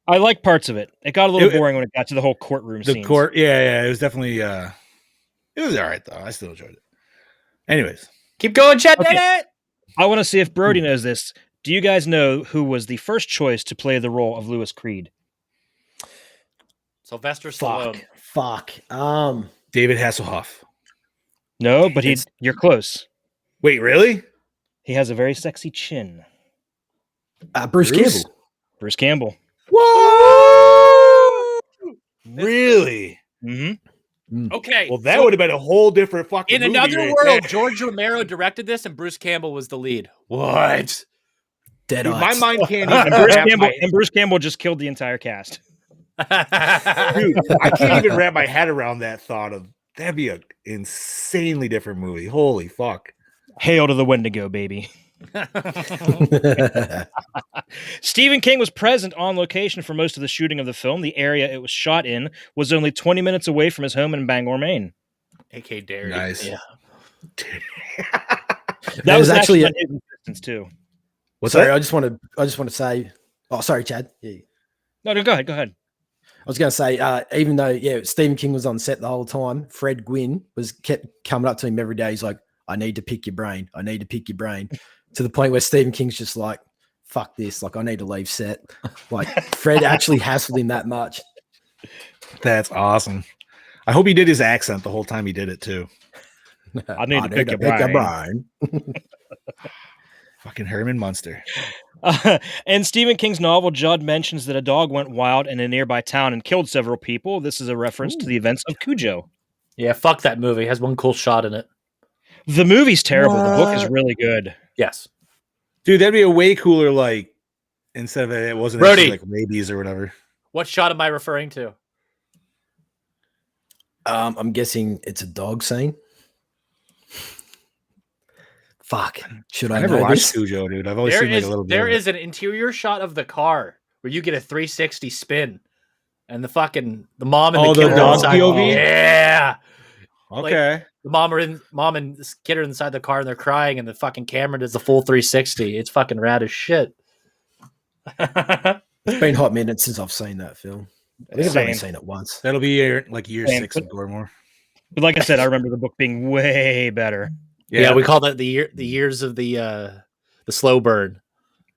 I like parts of it. It got a little It- boring when it got to the whole courtroom The scenes. court, yeah, it was definitely it was all right though. I still enjoyed it. Anyways, Keep going, Chet. Okay. Did it! I want to see if Brody knows this. Do you guys know who was the first choice to play the role of Lewis Creed? Sylvester Stallone. Fuck. David Hasselhoff. No, but you're close. Wait, really? He has a very sexy chin. Bruce Campbell. Bruce Campbell. What? Really? Mm-hmm. Okay. Well, that so would have been a whole different fucking in movie another right world, there. George Romero directed this, and Bruce Campbell was the lead. What? Dead Dude, my eyes. mind can't And even wrap Bruce Campbell just killed the entire cast. dude, I can't even wrap my head around that thought of That'd be an insanely different movie. Holy fuck. Hail to the Wendigo, baby. Stephen King was present on location for most of the shooting of the film. The area it was shot in was only 20 minutes away from his home in Bangor, Maine. A.K. Derry. Nice. Yeah. That was actually a- on his insistence too. What's sorry, that? I just want to say. Oh, sorry, Chad. Yeah. No, go ahead. Go ahead. I was going to say, even though Stephen King was on set the whole time, Fred Gwynn kept coming up to him every day. He's like, "I need to pick your brain. I need to pick your brain." To the point where Stephen King's just like, "Fuck this! Like, I need to leave set." Like, Fred actually hassled him that much. That's awesome. I hope he did his accent the whole time he did it too. I need to pick your brain. Fucking Herman Munster. In Stephen King's novel, Judd mentions that a dog went wild in a nearby town and killed several people. This is a reference to the events of Cujo. Yeah, fuck that movie. It has one cool shot in it. The movie's terrible. The book is really good. Yes. Dude, that'd be a way cooler, like, instead of it wasn't Brody. actually, like rabies or whatever. What shot am I referring to? I'm guessing it's a dog scene. Fuck. Should I I never know watched this? Cujo, dude. I've always seen like a little bit. There of it. is an interior shot of the car where you get a 360 spin and the mom and the Oh, kid the are dog inside. POV? Yeah. Okay. The mom and this kid are inside the car and they're crying and the fucking camera does the full 360. It's fucking rad as shit. It's been hot minutes since I've seen that film. I think I've only seen it once. That'll be year 6 of Goremore. But like I said, I remember the book being way better. Yeah, we call that the years of the slow burn.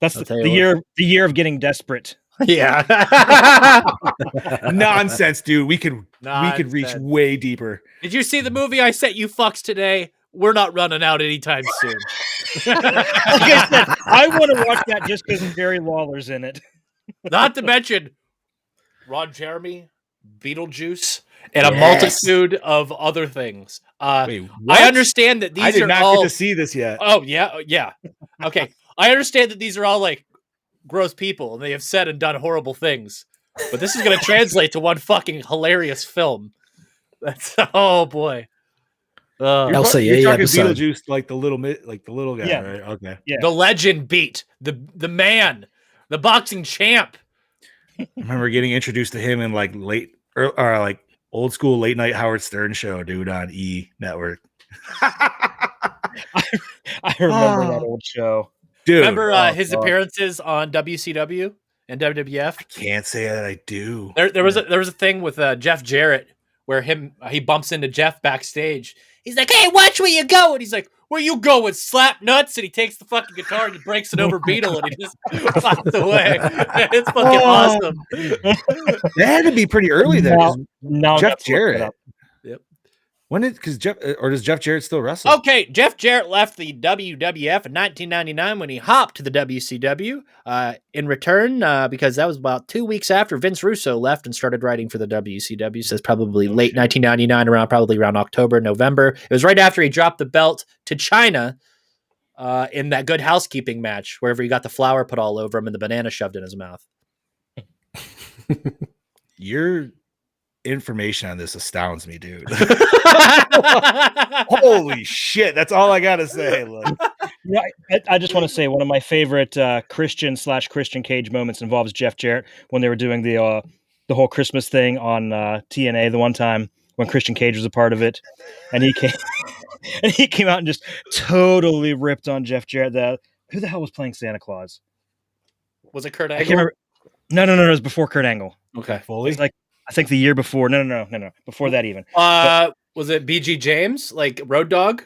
That's I'll the tell you year of getting desperate. Yeah. Nonsense, dude. We could reach Nonsense. way deeper. Did you see the movie I sent you fucks today? We're not running out anytime soon. Like I said, I want to watch that just because Jerry Lawler's in it. Not to mention Ron Jeremy, Beetlejuice, and a Yes. multitude of other things. Wait, what? I understand that these I did are not all. get to see this yet. Oh yeah. Okay, I understand that these are all like gross people, and they have said and done horrible things. But this is going to translate to one fucking hilarious film. That's oh boy. LCE You're talking episode. Beetlejuice, like the little guy, Yeah. right? Okay. Yeah. The legend beat the man, the boxing champ. I remember getting introduced to him in like like old school late night Howard Stern show, dude, on E Network. I remember that old show. Dude, Remember his God. appearances on WCW and WWF? can't say that I do. There was a thing with Jeff Jarrett where he bumps into Jeff backstage. He's like, "Hey, watch where you go," and he's like, "Where you going? Slap nuts!" And he takes the fucking guitar and he breaks it over Beetle and he just fucks away. It's fucking awesome. That had to be pretty early there. 'Cause Now Jeff that's looked it Jarrett. up. When did does Jeff Jarrett still wrestle? Okay, Jeff Jarrett left the WWF in 1999 when he hopped to the WCW. In return, because that was about 2 weeks after Vince Russo left and started writing for the WCW. So it's probably late 1999, probably around October, November. It was right after he dropped the belt to China in that Good Housekeeping match, wherever he got the flour put all over him and the banana shoved in his mouth. Your information on this astounds me, dude. Holy shit! That's all I gotta say. Look. Yeah, I just want to say one of my favorite Christian Cage moments involves Jeff Jarrett when they were doing the whole Christmas thing on TNA the one time when Christian Cage was a part of it, and he came out and just totally ripped on Jeff Jarrett. Who the hell was playing Santa Claus? Was it Kurt I can't Angle? remember. No, it was before Kurt Angle. Okay. It was like I think the year before. No, before that even. Was it BG James, like Road Dog?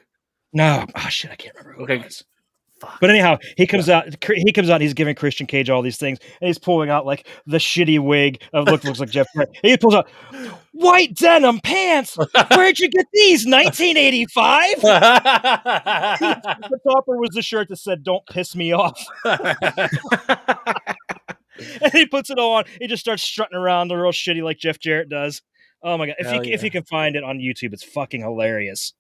No, oh shit, I can't remember who Okay. it was. But anyhow, he comes out. He's giving Christian Cage all these things, and he's pulling out like the shitty wig of looks like Jeff Jarrett. And he pulls out white denim pants. Where'd you get these? 1985. The topper was the shirt that said "Don't piss me off," and he puts it on. He just starts strutting around the real shitty like Jeff Jarrett does. Oh my god! If you can find it on YouTube, it's fucking hilarious.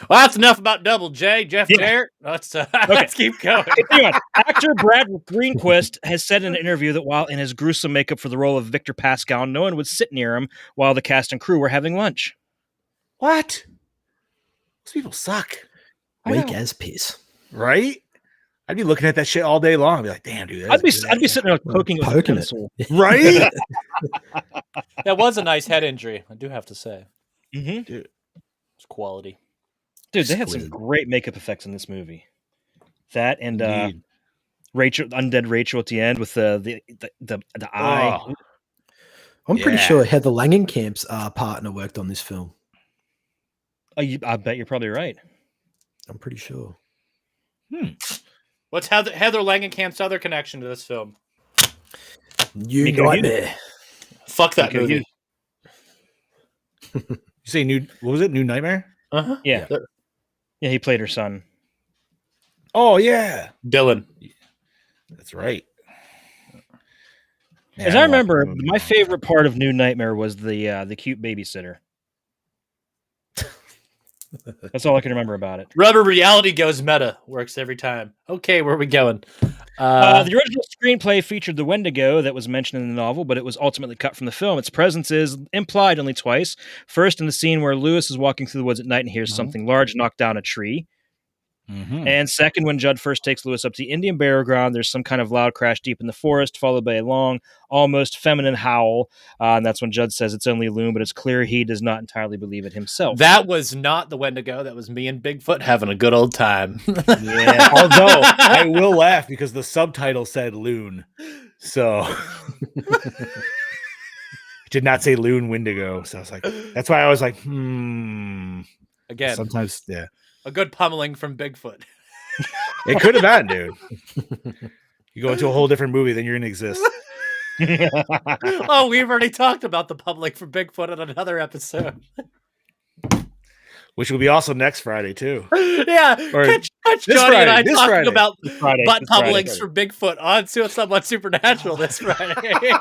Well, that's enough about Double J. Jeff Yeah. Jarrett. Let's keep going. Anyway, actor Brad Greenquist has said in an interview that while in his gruesome makeup for the role of Victor Pascal, no one would sit near him while the cast and crew were having lunch. What? Those people suck. Weak as piss. Right? I'd be looking at that shit all day long. I'd be like, damn, dude. I'd be sitting there like, poking it with a Poking it. pencil. Right? That was a nice head injury, I do have to say. Mm-hmm. Dude. It's quality. Dude, they had some Exquisite. great makeup effects in this movie. That and Indeed. Rachel, undead Rachel at the end with the eye. Oh, I'm pretty Yeah. sure Heather Langenkamp's partner worked on this film. I bet you're probably right. I'm pretty sure. What's Heather Langenkamp's other connection to this film? New Nico Nightmare. Fuck that Nico movie. You say what was it? New Nightmare? Uh-huh. Yeah. Yeah, he played her son. Oh, yeah. Dylan. That's right. As I remember, my favorite part of New Nightmare was the cute babysitter. That's all I can remember about it. Rubber reality goes meta. Works every time. Okay, where are we going? The original screenplay featured the Wendigo that was mentioned in the novel, but it was ultimately cut from the film. Its presence is implied only twice. First, in the scene where Lewis is walking through the woods at night and hears something large knock down a tree. And second, when Judd first takes Lewis up to the Indian burial ground, there's some kind of loud crash deep in the forest, followed by a long, almost feminine howl. And that's when Judd says it's only a loon, but it's clear he does not entirely believe it himself. That was not the Wendigo. That was me and Bigfoot having a good old time. Yeah. Although I will laugh because the subtitle said loon. So did not say loon Wendigo. So I was like, that's why I was like, Again, Sometimes, yeah. a good pummeling from Bigfoot. It could have been, dude. You go into a whole different movie, then you're gonna exist. Oh, we've already talked about the public from Bigfoot in another episode. Which will be also next Friday too. Yeah, Or catch this Johnny and Friday, I this talking Friday. about Friday, butt this Friday. pummelings for Bigfoot on Somewhat Supernatural this Friday.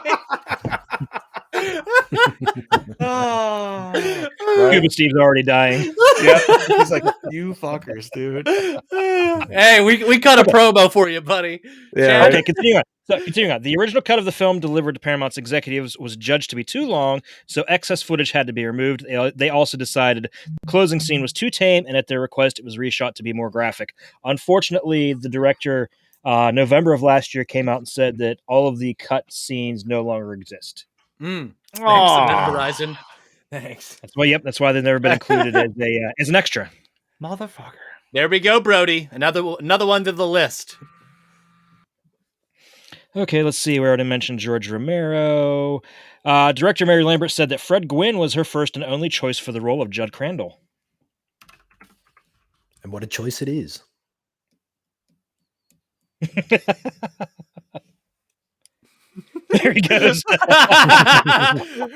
Cuba Steve's already dying. Yeah. He's like, you fuckers, dude. Hey, we cut a promo for you, buddy. Yeah. Okay, continuing on. So, continuing on. The original cut of the film delivered to Paramount's executives was judged to be too long, so excess footage had to be removed. They also decided the closing scene was too tame, and at their request, it was reshot to be more graphic. Unfortunately, the director, November of last year, came out and said that all of the cut scenes no longer exist. Thanks, Aw. Event Horizon. Thanks. That's why. Yep, that's why they've never been included as an extra. Motherfucker. There we go, Brody. Another one to the list. Okay, let's see. We already mentioned George Romero. Director Mary Lambert said that Fred Gwynne was her first and only choice for the role of Judd Crandall. And what a choice it is. There he goes.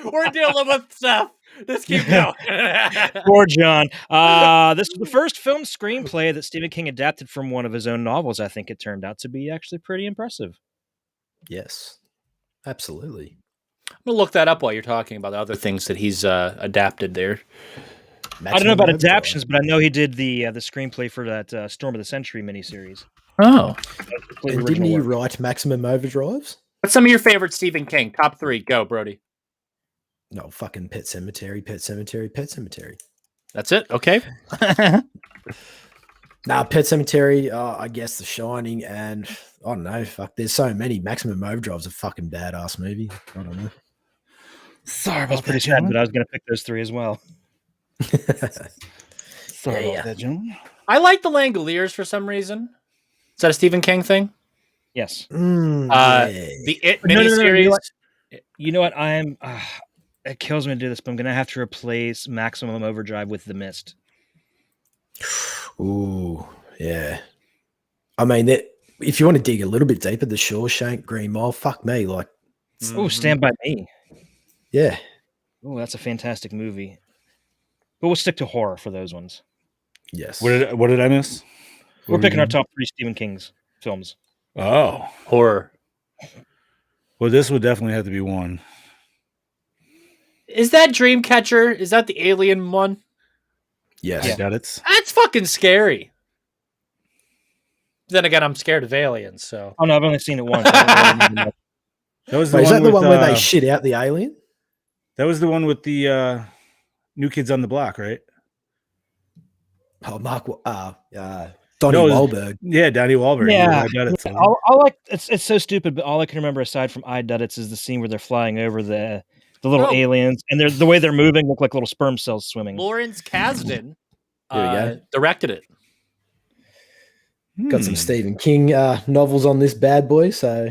We're dealing with stuff. Let's keep going. Poor John. This was the first film screenplay that Stephen King adapted from one of his own novels. I think it turned out to be actually pretty impressive. Yes, absolutely. I'm gonna look that up while you're talking about the other things that he's adapted there. I don't know about adaptions, but I know he did the screenplay for that Storm of the Century miniseries. Oh, And didn't he write Maximum Overdrives? what's some of your favorite Stephen King? Top 3. Go, Brody. No, fucking Pet Sematary, Pet Sematary, Pet Sematary. That's it. Okay. Nah, Pet Sematary, I guess The Shining, and I don't know, fuck, there's so many. Maximum Overdrive's a fucking badass movie. I don't know. Sorry I was pretty sad, but I was going to pick those 3 as well. Sorry about that, gentlemen. I like The Langoliers for some reason. Is that a Stephen King thing? Yes. Yeah. The It No, miniseries. You know what? It kills me to do this, but I'm going to have to replace Maximum Overdrive with The Mist. Ooh, yeah. I mean, if you want to dig a little bit deeper, The Shawshank, Green Mile, fuck me, like, Oh, Stand By Me. yeah. Oh, that's a fantastic movie. But we'll stick to horror for those ones. Yes. What did I miss? We're picking our top 3 Stephen King's films. Oh. Horror. Well, this would definitely have to be one. Is that Dreamcatcher? Is that the alien one? Yes. I got it. That's fucking scary. Then again, I'm scared of aliens, so. Oh, no, I've only seen it once. I don't really remember much. That was Wait, is that the with, one where they shit out the alien? That was the one with the New Kids on the Block, right? Donnie No, Wahlberg. Yeah, Donnie Wahlberg. Yeah, I got it. yeah, I like it's so stupid, but all I can remember aside from I Duddits is the scene where they're flying over the little Oh. aliens, and they're the way they're moving look like little sperm cells swimming. Lawrence Kasdan There we go. directed it. Got some Stephen King novels on this bad boy, so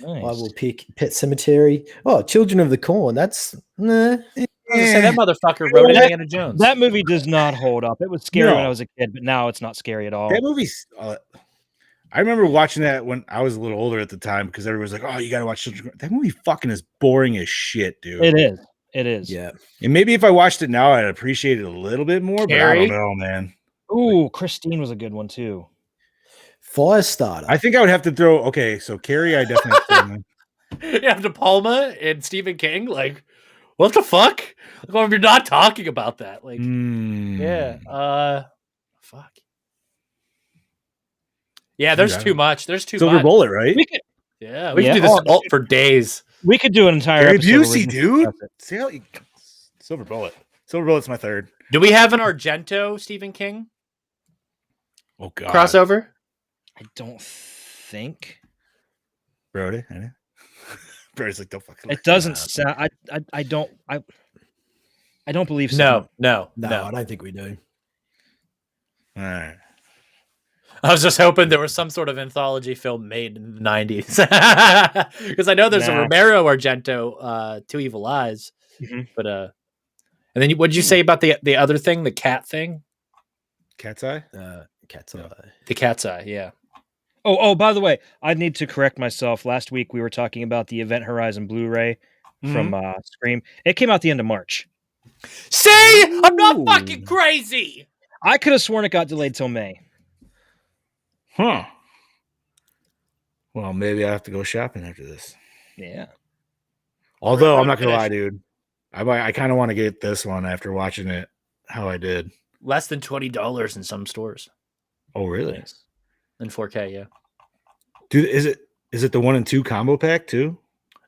Nice. I will pick Pet Cemetery. Oh, Children of the Corn. That's nah. I was gonna say that motherfucker wrote Indiana Jones. That movie does not hold up. It was scary when No. I was a kid, but now it's not scary at all. That movie's. I remember watching that when I was a little older at the time because everybody was like, "Oh, you got to watch Children." That movie fucking is boring as shit, dude. It is. It is. Yeah. And maybe if I watched it now, I'd appreciate it a little bit more. But I Carrie? don't know, man. Ooh, Christine was a good one too. Firestarter. I think I would have to throw. Okay, so Carrie, I definitely. You have De Palma and Stephen King. Like, what the fuck? Like, you're not talking about that. Like, yeah. Fuck. Yeah, there's too much. There's too Silver much. Bullet, right? We could, Yeah, we Yeah. can do this Oh, for days. we could do an entire Gary episode. where we Busey, just dude. discuss it. See how Silver Bullet. Silver Bullet's my third. Do we have an Argento Stephen King Oh god, crossover? I don't think Brody. Brody's like, don't fucking. it doesn't sound. I don't believe so. No. No, I don't think we do. All right. I was just hoping there was some sort of anthology film made in the 90s. Because I know there's a Nah. Romero Argento, Two Evil Eyes. Mhm. But and then what did you say about the other thing, the cat thing? Cat's Eye. Cat's Eye. The cat's eye, yeah. Oh, by the way, I need to correct myself. Last week we were talking about the Event Horizon Blu-ray from Scream. It came out the end of March. See? I'm not fucking crazy. I could have sworn it got delayed till May. Huh. Well, maybe I have to go shopping after this. Yeah. Although I'm not Finish. gonna lie, dude, I kind of want to get this one after watching it. How I did. Less than $20 in some stores. Oh, really? In 4K, yeah. Dude, is it the 1 and 2 combo pack too?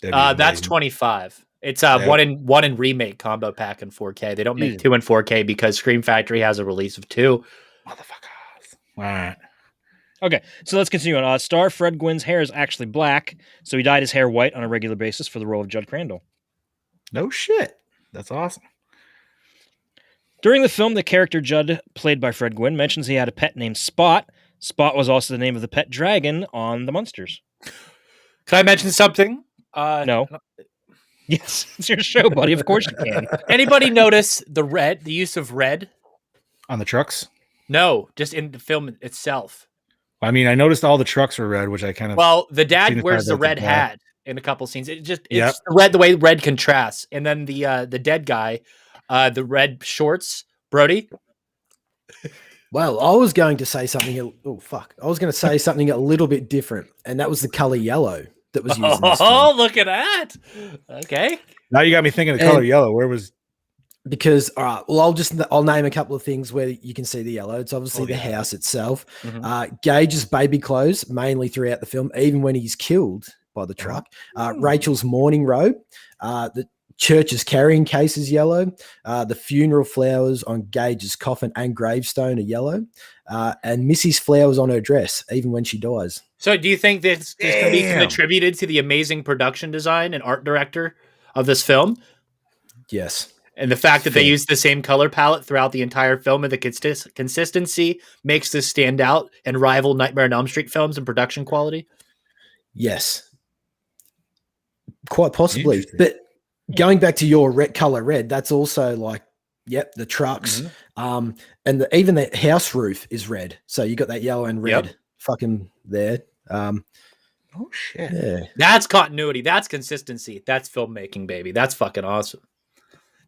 That's amazing. 25. It's Yeah. one in remake combo pack in 4K. They don't make 2 in 4K because Scream Factory has a release of 2. Motherfuckers. All right. Okay, so let's continue on. Star Fred Gwynne's hair is actually black, so he dyed his hair white on a regular basis for the role of Judd Crandall. No shit. That's awesome. During the film, the character Judd, played by Fred Gwynne, mentions he had a pet named Spot. Spot was also the name of the pet dragon on the Munsters. Can I mention something? No. Yes, it's your show, buddy. Of course you can. Anybody notice the use of red? On the trucks? No, just in the film itself. I mean, I noticed all the trucks were red, which I kind of. Well, the dad signifies wears the that's a red dad. hat in a couple scenes. It's Yep. the way red contrasts, and then the dead guy, the red shorts, Brody. Well, I was going to say something. Oh fuck! I was going to say something a little bit different, and that was the color yellow that was used. In this Oh, film. look at that! Okay, Now you got me thinking of color yellow. Where was? Because all right, well, I'll name a couple of things where you can see the yellow. It's obviously the house itself. Mhm. Gage's baby clothes mainly throughout the film, even when he's killed by the truck. Rachel's mourning robe. The church's carrying case is yellow. The funeral flowers on Gage's coffin and gravestone are yellow. And Missy's flowers on her dress, even when she dies. So do you think this can be Damn. attributed to the amazing production design and art director of this film? Yes. And the fact that they Fair. use the same color palette throughout the entire film and the consistency makes this stand out and rival Nightmare on Elm Street films in production quality? Yes. Quite possibly. Interesting. But going back to your color red, that's also like, yep, the trucks. And even the house roof is red. So you got that yellow and red fucking there. Oh shit! Yeah. That's continuity. That's consistency. That's filmmaking, baby. That's fucking awesome.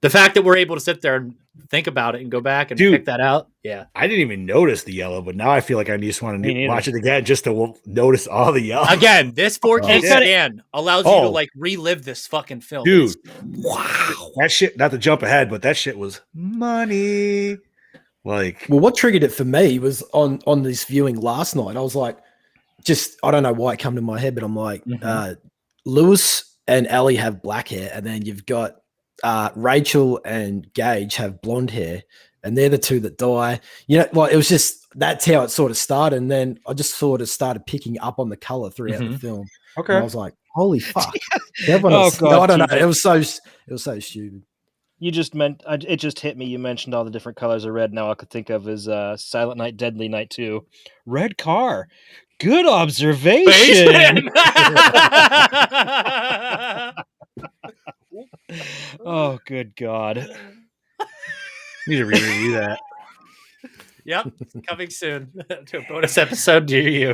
The fact that we're able to sit there and think about it and go back and Dude. pick that out. Yeah. I didn't even notice the yellow, but now I feel like I just want Me to neither. watch it again just to notice all the yellow. Again, this 4K Yeah. scan allows you to Oh. like relive this fucking film. Dude, It's- wow, that shit. Not to jump ahead, but that shit was money. Like, Well, what triggered it for me was on this viewing last night. I was like, I don't know why it come to my head, but I'm like, Lewis and Ellie have black hair, and then you've got Rachel and Gage have blonde hair, and they're the two that die. Well, it was just that's how it sort of started, and then I just sort of started picking up on the color throughout the film. Okay. And I was like, "Holy fuck!" Everyone Oh, else, God, I don't know. TJ. It was so stupid. You just meant it just hit me. You mentioned all the different colors of red. Now all I could think of is Silent Night, Deadly Night 2. Red car. Good observation. Oh, good God. Need to review that. Yep, coming soon to a bonus episode near you.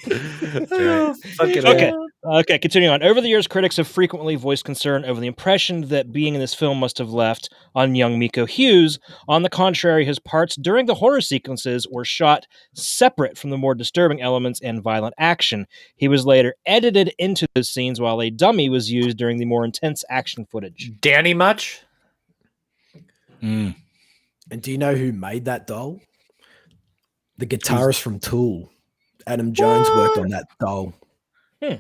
right. Fucking Okay, continuing on. Over the years, critics have frequently voiced concern over the impression that being in this film must have left on young Miko Hughes. On the contrary, his parts during the horror sequences were shot separate from the more disturbing elements and violent action. He was later edited into those scenes while a dummy was used during the more intense action footage. Danny much? And do you know who made that doll? The guitarist from Tool, Adam Jones, worked on that doll.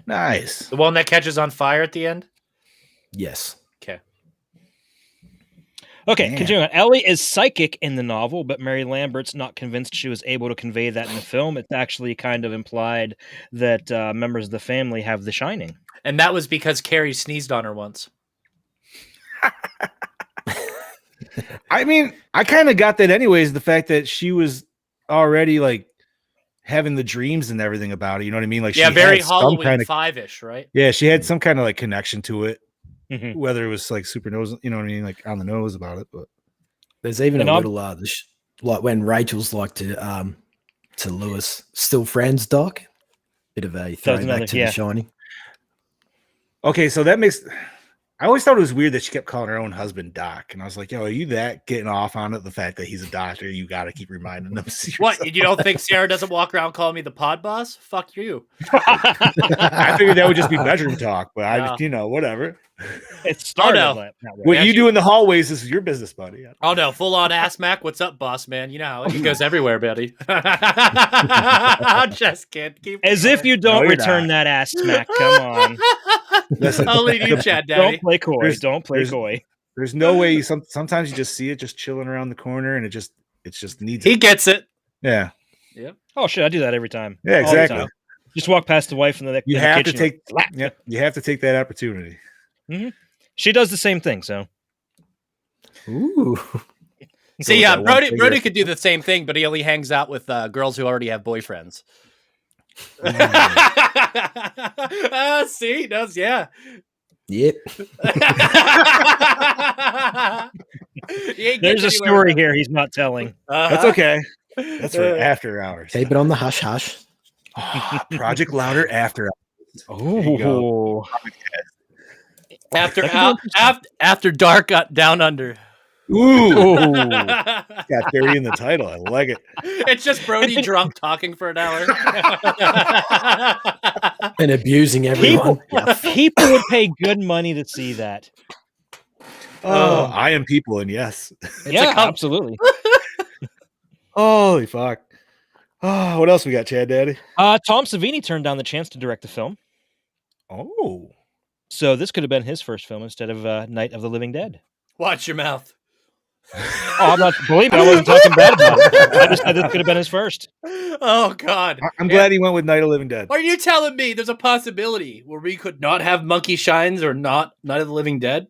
Nice. The one that catches on fire at the end? Yes. Okay. Okay, Man. continuing on. Ellie is psychic in the novel, but Mary Lambert's not convinced she was able to convey that in the film. It's actually kind of implied that members of the family have the shining. And that was because Carrie sneezed on her once. I mean, I kind of got that anyways. The fact that she was already like having the dreams and everything about it. You know what I mean? Like, Yeah, she very had some Halloween kind of, 5-ish, right? yeah, she had some kind of like connection to it, Mhm. whether it was like super nose, you know what I mean? Like on the nose about it, but There's even And a I'm- little like when Rachel's like to Lewis, still friends, Doc. Bit of a throwback another- to yeah. The Shining. okay. So that makes, I always thought it was weird that she kept calling her own husband Doc. And I was like, yo, are you that getting off on it? The fact that he's a doctor, you got to keep reminding them. What? You don't think Sarah doesn't walk around calling me the pod boss? Fuck you. I figured that would just be bedroom talk, but Yeah. whatever. It started no. that way. What Yeah, you she- do in the hallways is your business, buddy. Oh no, full on ass Mac. What's up, boss man? You know how it goes everywhere, buddy. Just can't keep As if you don't No, you're return not. that ass smack. Come on. Listen, I'll leave you, Chad Don't Daddy. play coy. There's- Don't play there's- coy. There's no way. Sometimes you just see it just chilling around the corner, and it just needs He it. gets it. Yeah, Oh, shit. I do that every time. yeah, All the exactly. time. Just walk past the wife in the You in the have to kitchen. take. Yeah, you have to take that opportunity. She does the same thing, so. Ooh. See, with yeah, that one Brody finger. could do the same thing, but he only hangs out with girls who already have boyfriends. See, he does, yeah. Yep. There's a story here he's not telling. That's okay. That's for after hours. Keep it on the hush hush. Project Louder after hours. you go. Oh. After dark down under. Ooh, Oh. got 30 in the title. I like it. It's just Brody drunk talking for an hour. And abusing everyone. People would pay good money to see that. Oh, I am people, and yes. Yeah, absolutely. Holy fuck. Oh, what else we got, Chad Daddy? Tom Savini turned down the chance to direct the film, Oh, so this could have been his first film instead of Night of the Living Dead. Watch your mouth. Oh, I'm not. Believe me, I wasn't talking bad about it. I just said this could have been his first. Oh God! I'm glad he went with Night of the Living Dead. Are you telling me there's a possibility where we could not have Monkey Shines or not Night of the Living Dead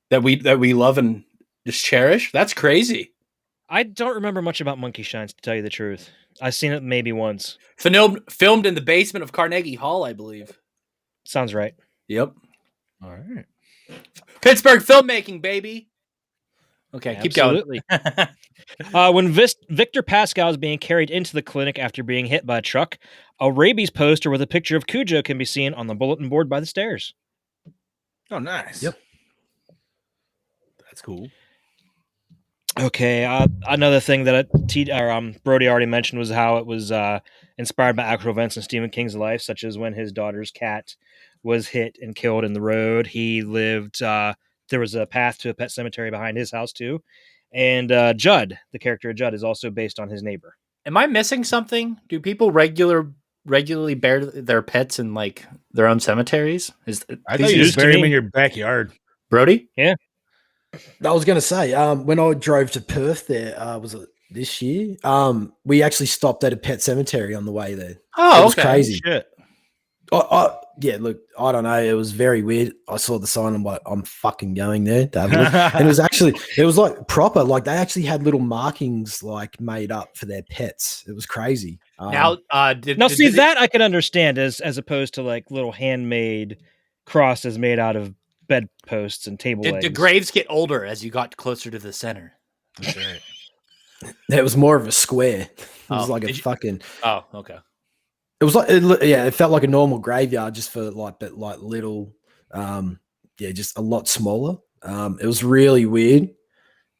that we love and just cherish? That's crazy. I don't remember much about Monkey Shines, to tell you the truth. I've seen it maybe once. Filmed in the basement of Carnegie Hall, I believe. Sounds right. Yep. All right. Pittsburgh filmmaking, baby. Okay, keep going. Absolutely. When Victor Pascal is being carried into the clinic after being hit by a truck, a rabies poster with a picture of Cujo can be seen on the bulletin board by the stairs. Oh, nice. Yep. That's cool. Okay, another thing that Brody already mentioned was how it was inspired by actual events in Stephen King's life, such as when his daughter's cat was hit and killed in the road. He lived, there was a path to a pet cemetery behind his house too. And Judd, the character of Judd, is also based on his neighbor. Am I missing something? Do people regularly bury their pets in like their own cemeteries? I thought you just bury them in your backyard. Brody? Yeah. I was going to say, when I drove to Perth there, was it this year? We actually stopped at a pet cemetery on the way there. Oh, It was okay. crazy. Shit. Yeah, look, I don't know. It was very weird. I saw the sign. I'm like, I'm fucking going there to have a look. And it was like proper. Like they actually had little markings like made up for their pets. It was crazy. Now, Now, see that I can understand as opposed to like little handmade crosses made out of bedposts and table did legs. the graves get older as you got closer to the center? That's right. It was more of a square. It was Oh, like a did you- fucking. Oh, okay. It was like it felt like a normal graveyard, just for like little, just a lot smaller. It was really weird,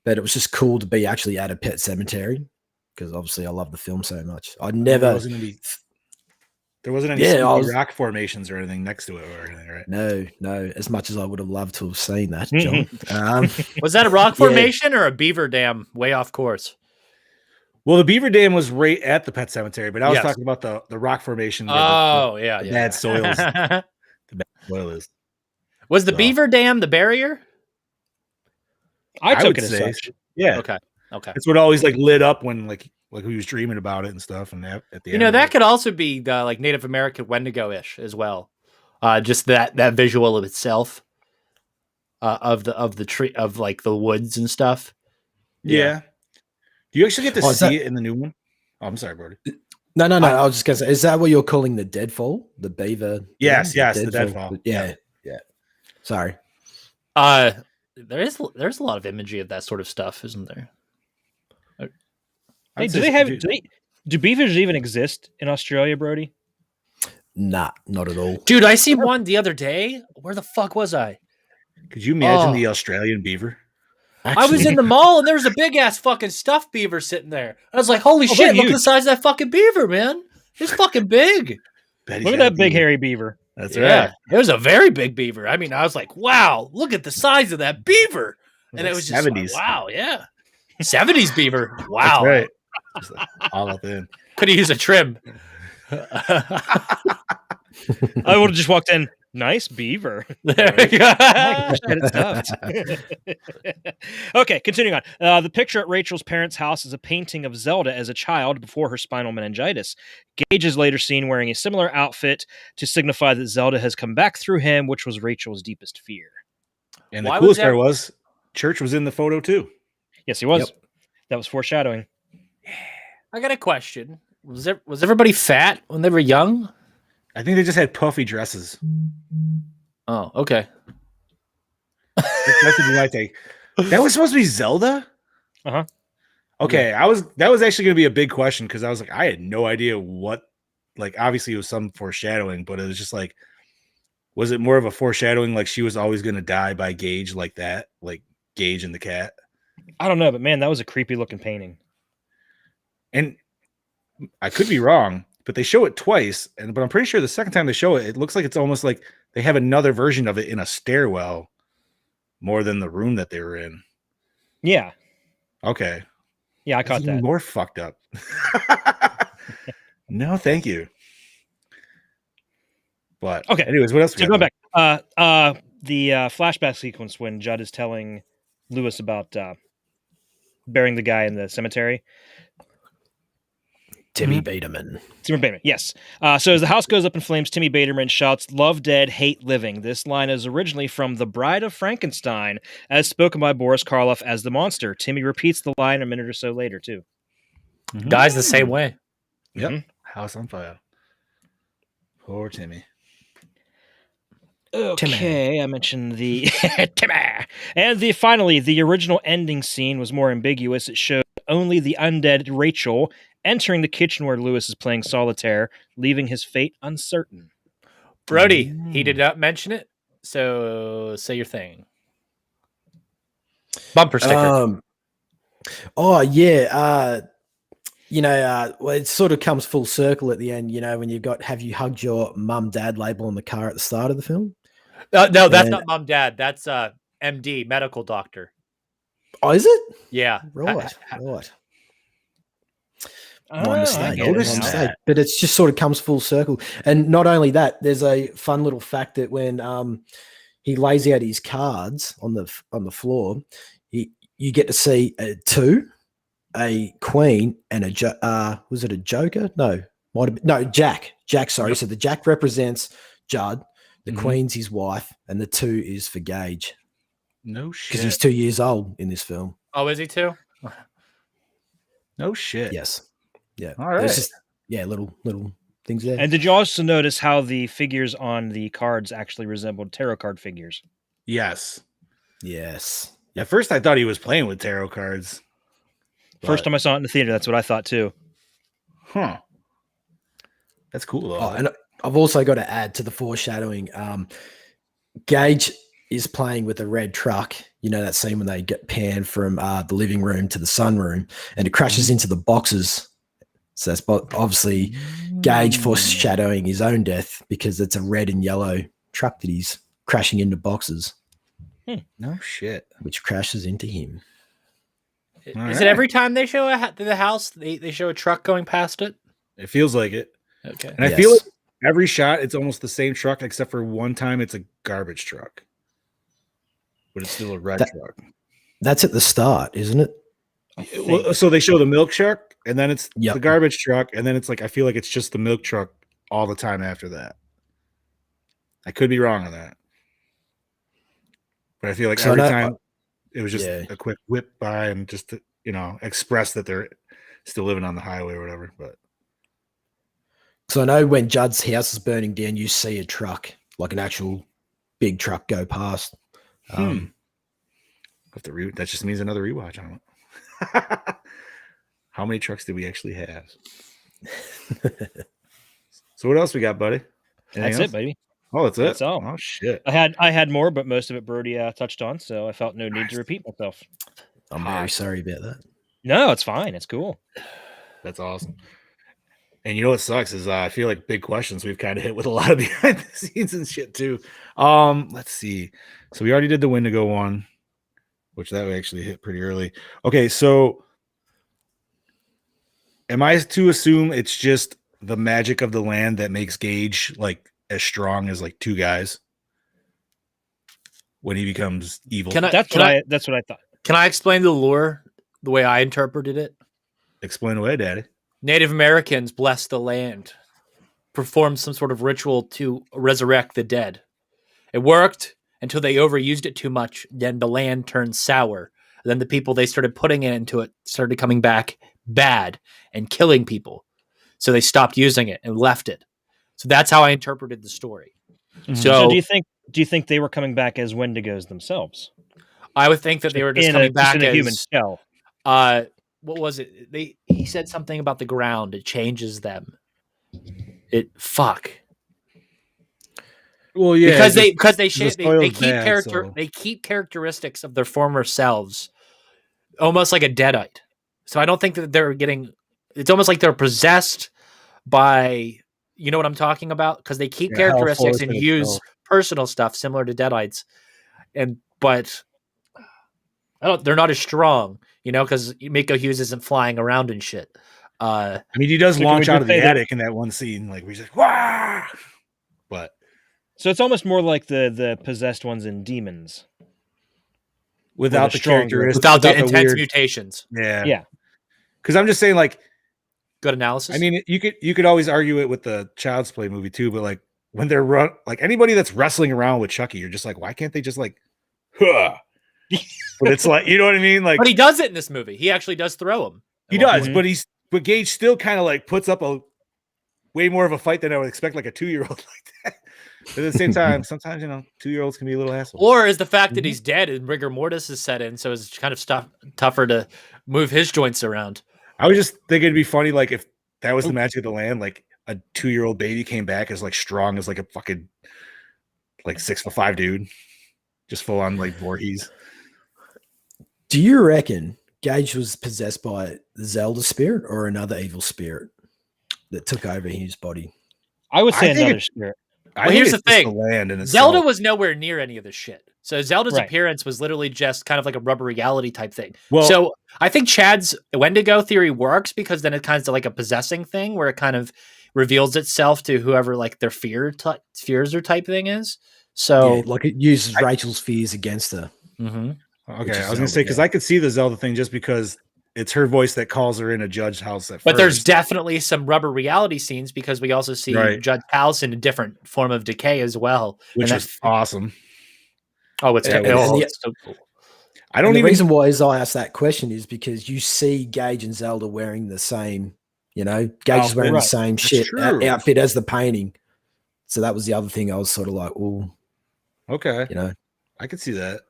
but it was just cool to be actually at a pet cemetery because obviously I love the film so much. I There never. wasn't any Yeah, spooky rock formations or anything next to it or anything, right? No. As much as I would have loved to have seen that, John. Was that a rock Yeah. formation or a beaver dam way off course? Well, the beaver dam was right at the pet cemetery, but I was Yes. talking about the rock formation. Where Oh, the yeah. bad soils. The bad soil is. Was the So- beaver dam the barrier? I took would it as say such. Yeah, Okay. it's what always like lit up when like he was dreaming about it and stuff. And at the You end, know, of that it- could also be the like Native American Wendigo-ish as well. Just that visual of itself. Of the tree of like the woods and stuff. yeah. Do you actually get to Oh, is see that- it in the new one? Oh, I'm sorry, Brody. No. I was just gonna say, is that what you're calling the deadfall? The beaver? Yes, dam? the deadfall. Yeah. Sorry. There's a lot of imagery of that sort of stuff, isn't there? Hey, do beavers even exist in Australia, Brody? Nah, not at all. Dude, I seen one the other day. Where the fuck was I? Could you imagine Oh. the Australian beaver? I was in the mall and there was a big ass fucking stuffed beaver sitting there. I was like, holy shit, they're look at the huge. size of that fucking beaver, man. It's fucking big. Bet he's Look at got a that big beaver. hairy beaver. That's Yeah, right. it was a very big beaver. I mean, I was like, wow, look at the size of that beaver. And Like it was just like, 70s. wow, yeah. 70s beaver. Wow. That's right. Just like all up in. Could have used a trim. I would have just walked in. Nice beaver. There we go. It's stuffed. Okay, continuing on. The picture at Rachel's parents' house is a painting of Zelda as a child before her spinal meningitis. Gage is later seen wearing a similar outfit to signify that Zelda has come back through him, which was Rachel's deepest fear. And the Why was coolest that- part was Church was in the photo too. Yes, he was. Yep. That was foreshadowing. I got a question. Was everybody fat when they were young? I think they just had puffy dresses. Oh, okay. That's what my take. That was supposed to be Zelda? Uh-huh. Okay, that was actually gonna be a big question because I was like, I had no idea what, like, obviously it was some foreshadowing, but it was just like, was it more of a foreshadowing like she was always gonna die by Gage like that? Like Gage and the cat? I don't know, but man, that was a creepy looking painting. And I could be wrong, but they show it twice, but I'm pretty sure the second time they show it, it looks like it's almost like they have another version of it in a stairwell more than the room that they were in. Yeah. Okay. Yeah, I That's caught even that. more fucked up. No, thank you. But Okay. anyways, what else? we So got going back, the flashback sequence when Judd is telling Lewis about burying the guy in the cemetery. Timmy Baterman. Timmy Baterman, yes. So as the house goes up in flames, Timmy Baterman shouts, "Love dead, hate living." This line is originally from The Bride of Frankenstein, as spoken by Boris Karloff as the monster. Timmy repeats the line a minute or so later, too. Mhm. Dies the same way. Yep. Mhm. House on fire. Poor Timmy. Okay, I mentioned the Timmy. And finally, the original ending scene was more ambiguous. It showed only the undead Rachel entering the kitchen where Lewis is playing solitaire, leaving his fate uncertain. Brody, he did not mention it. So say your thing. Bumper sticker. Oh yeah. Well, it sort of comes full circle at the end. You know, when you've got "Have you hugged your mum dad" label on the car at the start of the film. No, that's and- not mom, dad. That's MD, medical doctor. Oh, is it? Yeah. Right. Ah, My I mistake. get it My now. mistake. But it's just sort of comes full circle. And not only that, there's a fun little fact that when he lays out his cards on the floor. You get to see a 2, a queen, and was it a joker? No, might have been, no, Jack. Jack, sorry. Yep. So the Jack represents Judd, the Mhm. queen's his wife, and the 2 is for Gage No because shit. he's 2 years old in this film. Oh, is he too? No shit. Yes. Yeah. All right. There's just little things there. And did you also notice how the figures on the cards actually resembled tarot card figures? Yes. Yes. At first, I thought he was playing with tarot cards. First but- time I saw it in the theater, that's what I thought too. Huh. That's cool, though. Oh, and I've also got to add to the foreshadowing. Gage is playing with a red truck. You know that scene when they get panned from the living room to the sunroom, and it crashes into the boxes. So that's obviously Gage foreshadowing his own death because it's a red and yellow truck that he's crashing into boxes, No shit. which crashes into him. Is it every time they show the house, they show a truck going past it? It feels like it. Okay. And I feel like every shot, it's almost the same truck, except for one time it's a garbage truck. But it's still a red truck. That's at the start, isn't it? Well, so they show the milk truck, and then it's Yep. the garbage truck, and then it's like I feel like it's just the milk truck all the time after that. I could be wrong on that, but I feel like So every that- time it was just Yeah. a quick whip by and just to, express that they're still living on the highway or whatever. But So I know when Judd's house is burning down, you see a truck, like an actual big truck, go past. have to that just means another rewatch on it. How many trucks did we actually have? So what else we got, buddy? Anything That's else? it, baby. Oh, that's it. That's all. Oh shit. I had more, but most of it Brody touched on, so I felt no need to repeat myself. I'm very sorry about that. No, it's fine. It's cool. That's awesome. And you know what sucks is I feel like big questions we've kind of hit with a lot of behind the scenes and shit too. Let's see. So we already did the Wendigo one, which that we actually hit pretty early. Okay, so am I to assume it's just the magic of the land that makes Gage like as strong as like 2 guys when he becomes evil? That's what I thought. Can I explain the lore the way I interpreted it? Explain away, Daddy. Native Americans blessed the land, performed some sort of ritual to resurrect the dead. It worked until they overused it too much. Then the land turned sour. Then the people they started putting into it started coming back bad and killing people. So they stopped using it and left it. So that's how I interpreted the story. Mm-hmm. So do you think they were coming back as Wendigos themselves? I would think that they were just coming back in a as human shell. What was it? He said something about the ground. It changes them. Well, yeah, because they soil's keep bad, so- they keep characteristics of their former selves, almost like a deadite. So I don't think that they're getting. It's almost like they're possessed by, you know what I'm talking about, because they keep characteristics and use personal stuff similar to deadites, but they're not as strong, because Miko Hughes isn't flying around and shit. I mean, he does So launch can we out of the just say that- attic in that one scene, like we just wah. But So it's almost more like the possessed ones in Demons. without the the stronger- characteristics, Without the intense weird, mutations. yeah, Yeah. Because I'm just saying, like, Good analysis. I mean, you could always argue it with the Child's Play movie too, but like when they're like anybody that's wrestling around with Chucky, you're just like, why can't they just like, huh? But it's like, you know what I mean? Like, but he does it in this movie. He actually does throw him. he does, but Gage still kind of like puts up a way more of a fight than I would expect, like a 2-year-old like that. But at the same time, sometimes 2-year-olds can be a little assholes. Or is the fact that he's dead and rigor mortis is set in, so it's kind of tougher to move his joints around. I was just thinking it'd be funny, like if that was the magic of the land, like a 2-year-old baby came back as like strong as like a fucking like 6'5" dude, just full on like Voorhees. Do you reckon Gage was possessed by the Zelda spirit or another evil spirit that took over his body? I would say I think another spirit. Well, here's the thing. Land in Zelda itself. was nowhere near any of this shit. So Zelda's Right. appearance was literally just kind of like a rubber reality type thing. Well- so I think Chad's Wendigo theory works because then it's kind of like a possessing thing where it kind of reveals itself to whoever like their fears or type thing is. So, Yeah, like it uses Rachel's fears against her. mhm. Okay, is I was gonna Zelda, say because yeah. I could see the Zelda thing just because it's her voice that calls her in a judge's house at But first. there's definitely some rubber reality scenes because we also see Right. Judge House in a different form of decay as well. which And was awesome. it's Yeah, it's so cool. I don't And the even. reason why is I asked that question is because you see Gage and Zelda wearing the same, Gage is wearing right. the same That's shit true. outfit as the painting. So that was the other thing I was sort of like, oh, Okay, you know. I could see that.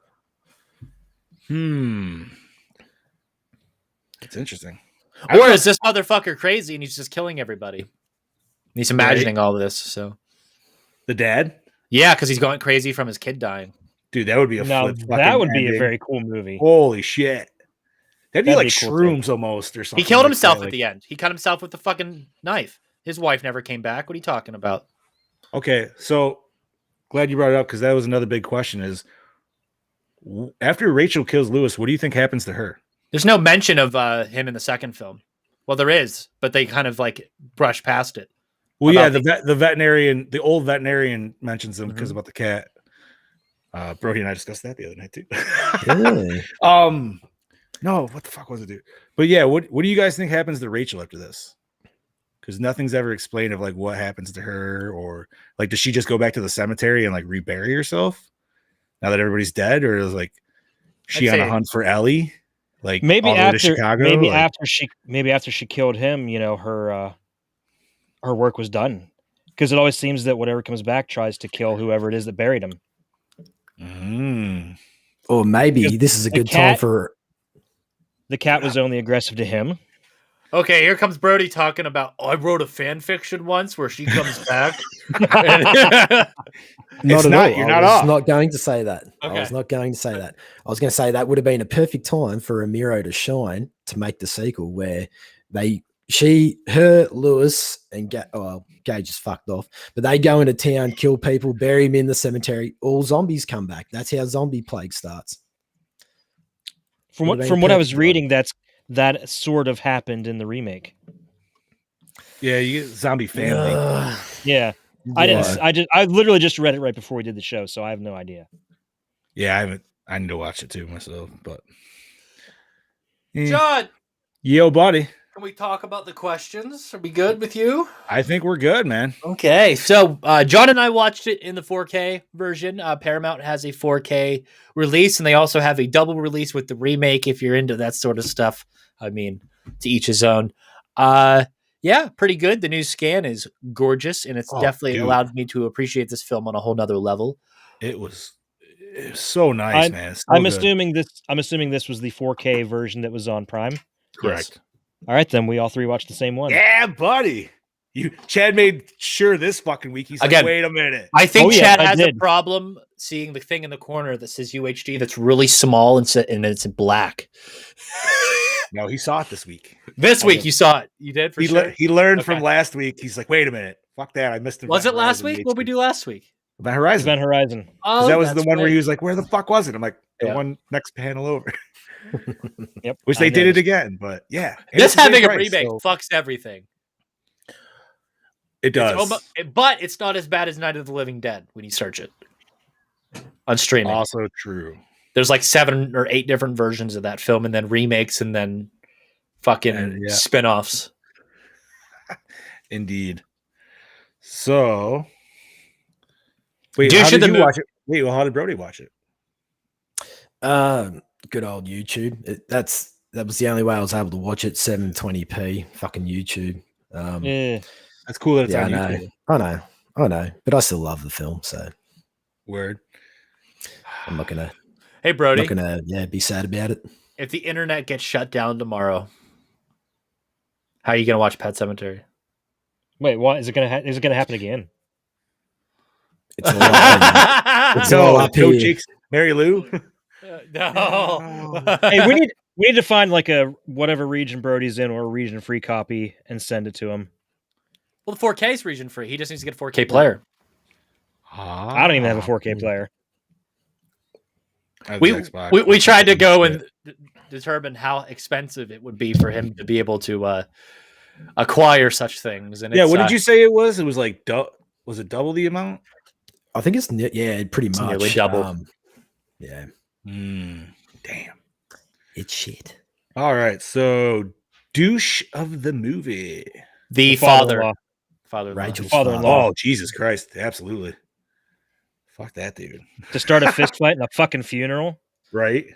It's interesting. Or is this motherfucker crazy and he's just killing everybody? He's imagining all of this. So the dad? yeah, because he's going crazy from his kid dying. Dude, that would be a Now flip. that would be a ending. very cool movie. Holy shit! That'd be That'd like be a cool shrooms almost, or something. He killed like himself that. at Like, the end. He cut himself with the fucking knife. His wife never came back. What are you talking about? Okay, so glad you brought it up because that was another big question. Is after Rachel kills Lewis, what do you think happens to her? There's no mention of him in the second film. Well, there is, but they kind of like brush past it. Well, yeah, About the veterinarian, the old veterinarian mentions him because Mhm. about the cat. Brody and I discussed that the other night too. Really? No, what the fuck was it, dude? But yeah, what do you guys think happens to Rachel after this? Because nothing's ever explained of like what happens to her, or like does she just go back to the cemetery and like rebury herself now that everybody's dead, or is like she I'd on a say- hunt for Ellie? Like Maybe all the way to after Chicago. maybe like, after she killed him, her work was done. Because it always seems that whatever comes back tries to kill whoever it is that buried him. Or maybe Because this is a the good time cat- for. The cat was only aggressive to him. Okay, here comes Brody talking about. I wrote a fan fiction once where she comes back. Not at not- all. you're I not was off. not going to say that. I Okay. was not going to say that. I was going to say that would have been a perfect time for Ramiro to shine to make the sequel where her, Lewis, and Gage is fucked off, but they go into town, kill people, bury him in the cemetery. All zombies come back. That's how zombie plague starts. From Would have what been what I was perfect reading, that sort of happened in the remake. yeah, you get zombie family. Yeah. I literally just read it right before we did the show, so I have no idea. Yeah, I need to watch it too myself, but John, yo, buddy, can we talk about the questions? Are we good with you? I think we're good, man. Okay, so John and I watched it in the 4K version. Paramount has a 4K release, and they also have a double release with the remake if you're into that sort of stuff. I mean, to each his own. Yeah, pretty good. The new scan is gorgeous, and it's definitely dude. allowed me to appreciate this film on a whole nother level. It was so nice, man. So I'm good. assuming this was the 4K version that was on Prime. Correct. All right, then we all three watched the same one. Yeah, buddy. Chad made sure this fucking week. He's Again, like, wait a minute. I think Oh, yeah, Chad I has a did. problem seeing the thing in the corner that says UHD that's really small and it's in black. No, he saw it this week. This week you saw it. You did for sure. He learned Okay. from last week. He's like, wait a minute. Fuck that. I missed it. Was it last week? What did we do last week? Event Horizon. Event Horizon. 'Cause Oh, that was the that's one where right. he was like, where the fuck was it? I'm like, the Yeah. one next panel over. Yep. Which I they did it noticed. again. But yeah. And This it's the same having a price, remake so fucks everything. It does. But it's not as bad as Night of the Living Dead when you search it on streaming. Also true. There's like 7 or 8 different versions of that film, and then remakes, and then fucking Yeah. spin-offs. Indeed. So, wait, Douche how of did the you mo- watch it? Wait, well, how did Brody watch it? Good old YouTube. That was the only way I was able to watch it. 720p, fucking YouTube. Yeah. That's cool that it's Yeah, on I YouTube. know, but I still love the film, so Word. I'm not gonna, Hey, Brody, be sad about it. if the internet gets shut down tomorrow, how are you going to watch Pet Sematary? Wait, what is it gonna happen again? It's all up, it's all up Joe here. Cheeks, Mary Lou. No. Hey, we need to find like a whatever region Brody's in or a region free copy and send it to him. Well, the 4K is region free. He just needs to get a 4K player. I don't even have a 4K player. We tried to go and determine how expensive it would be for him to be able to acquire such things. And Yeah, it's, what did you say it was? It was like was it double the amount? I think it's pretty much nearly double. Yeah, Damn. it's shit. All right, so douche of the movie. The father-in-law. Father-in-law. Rachel's father-in-law. Oh, Jesus Christ. Absolutely. Fuck that dude. To start a fist fight in a fucking funeral. Right?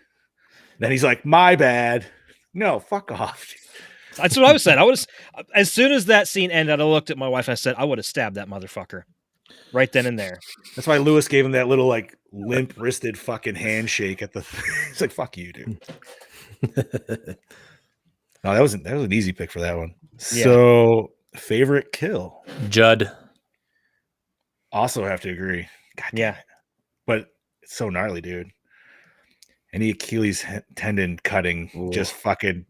Then he's like, my bad. No, fuck off. That's what I was saying. As soon as that scene ended, I looked at my wife. I said, I would have stabbed that motherfucker right then and there. That's why Lewis gave him that little like limp wristed fucking handshake at the. He's like, "Fuck you, dude." No, that was an easy pick for that one. Yeah. So, favorite kill. Judd. Also have to agree. God damn Yeah. it. But it's so gnarly, dude. Any Achilles tendon cutting just fucking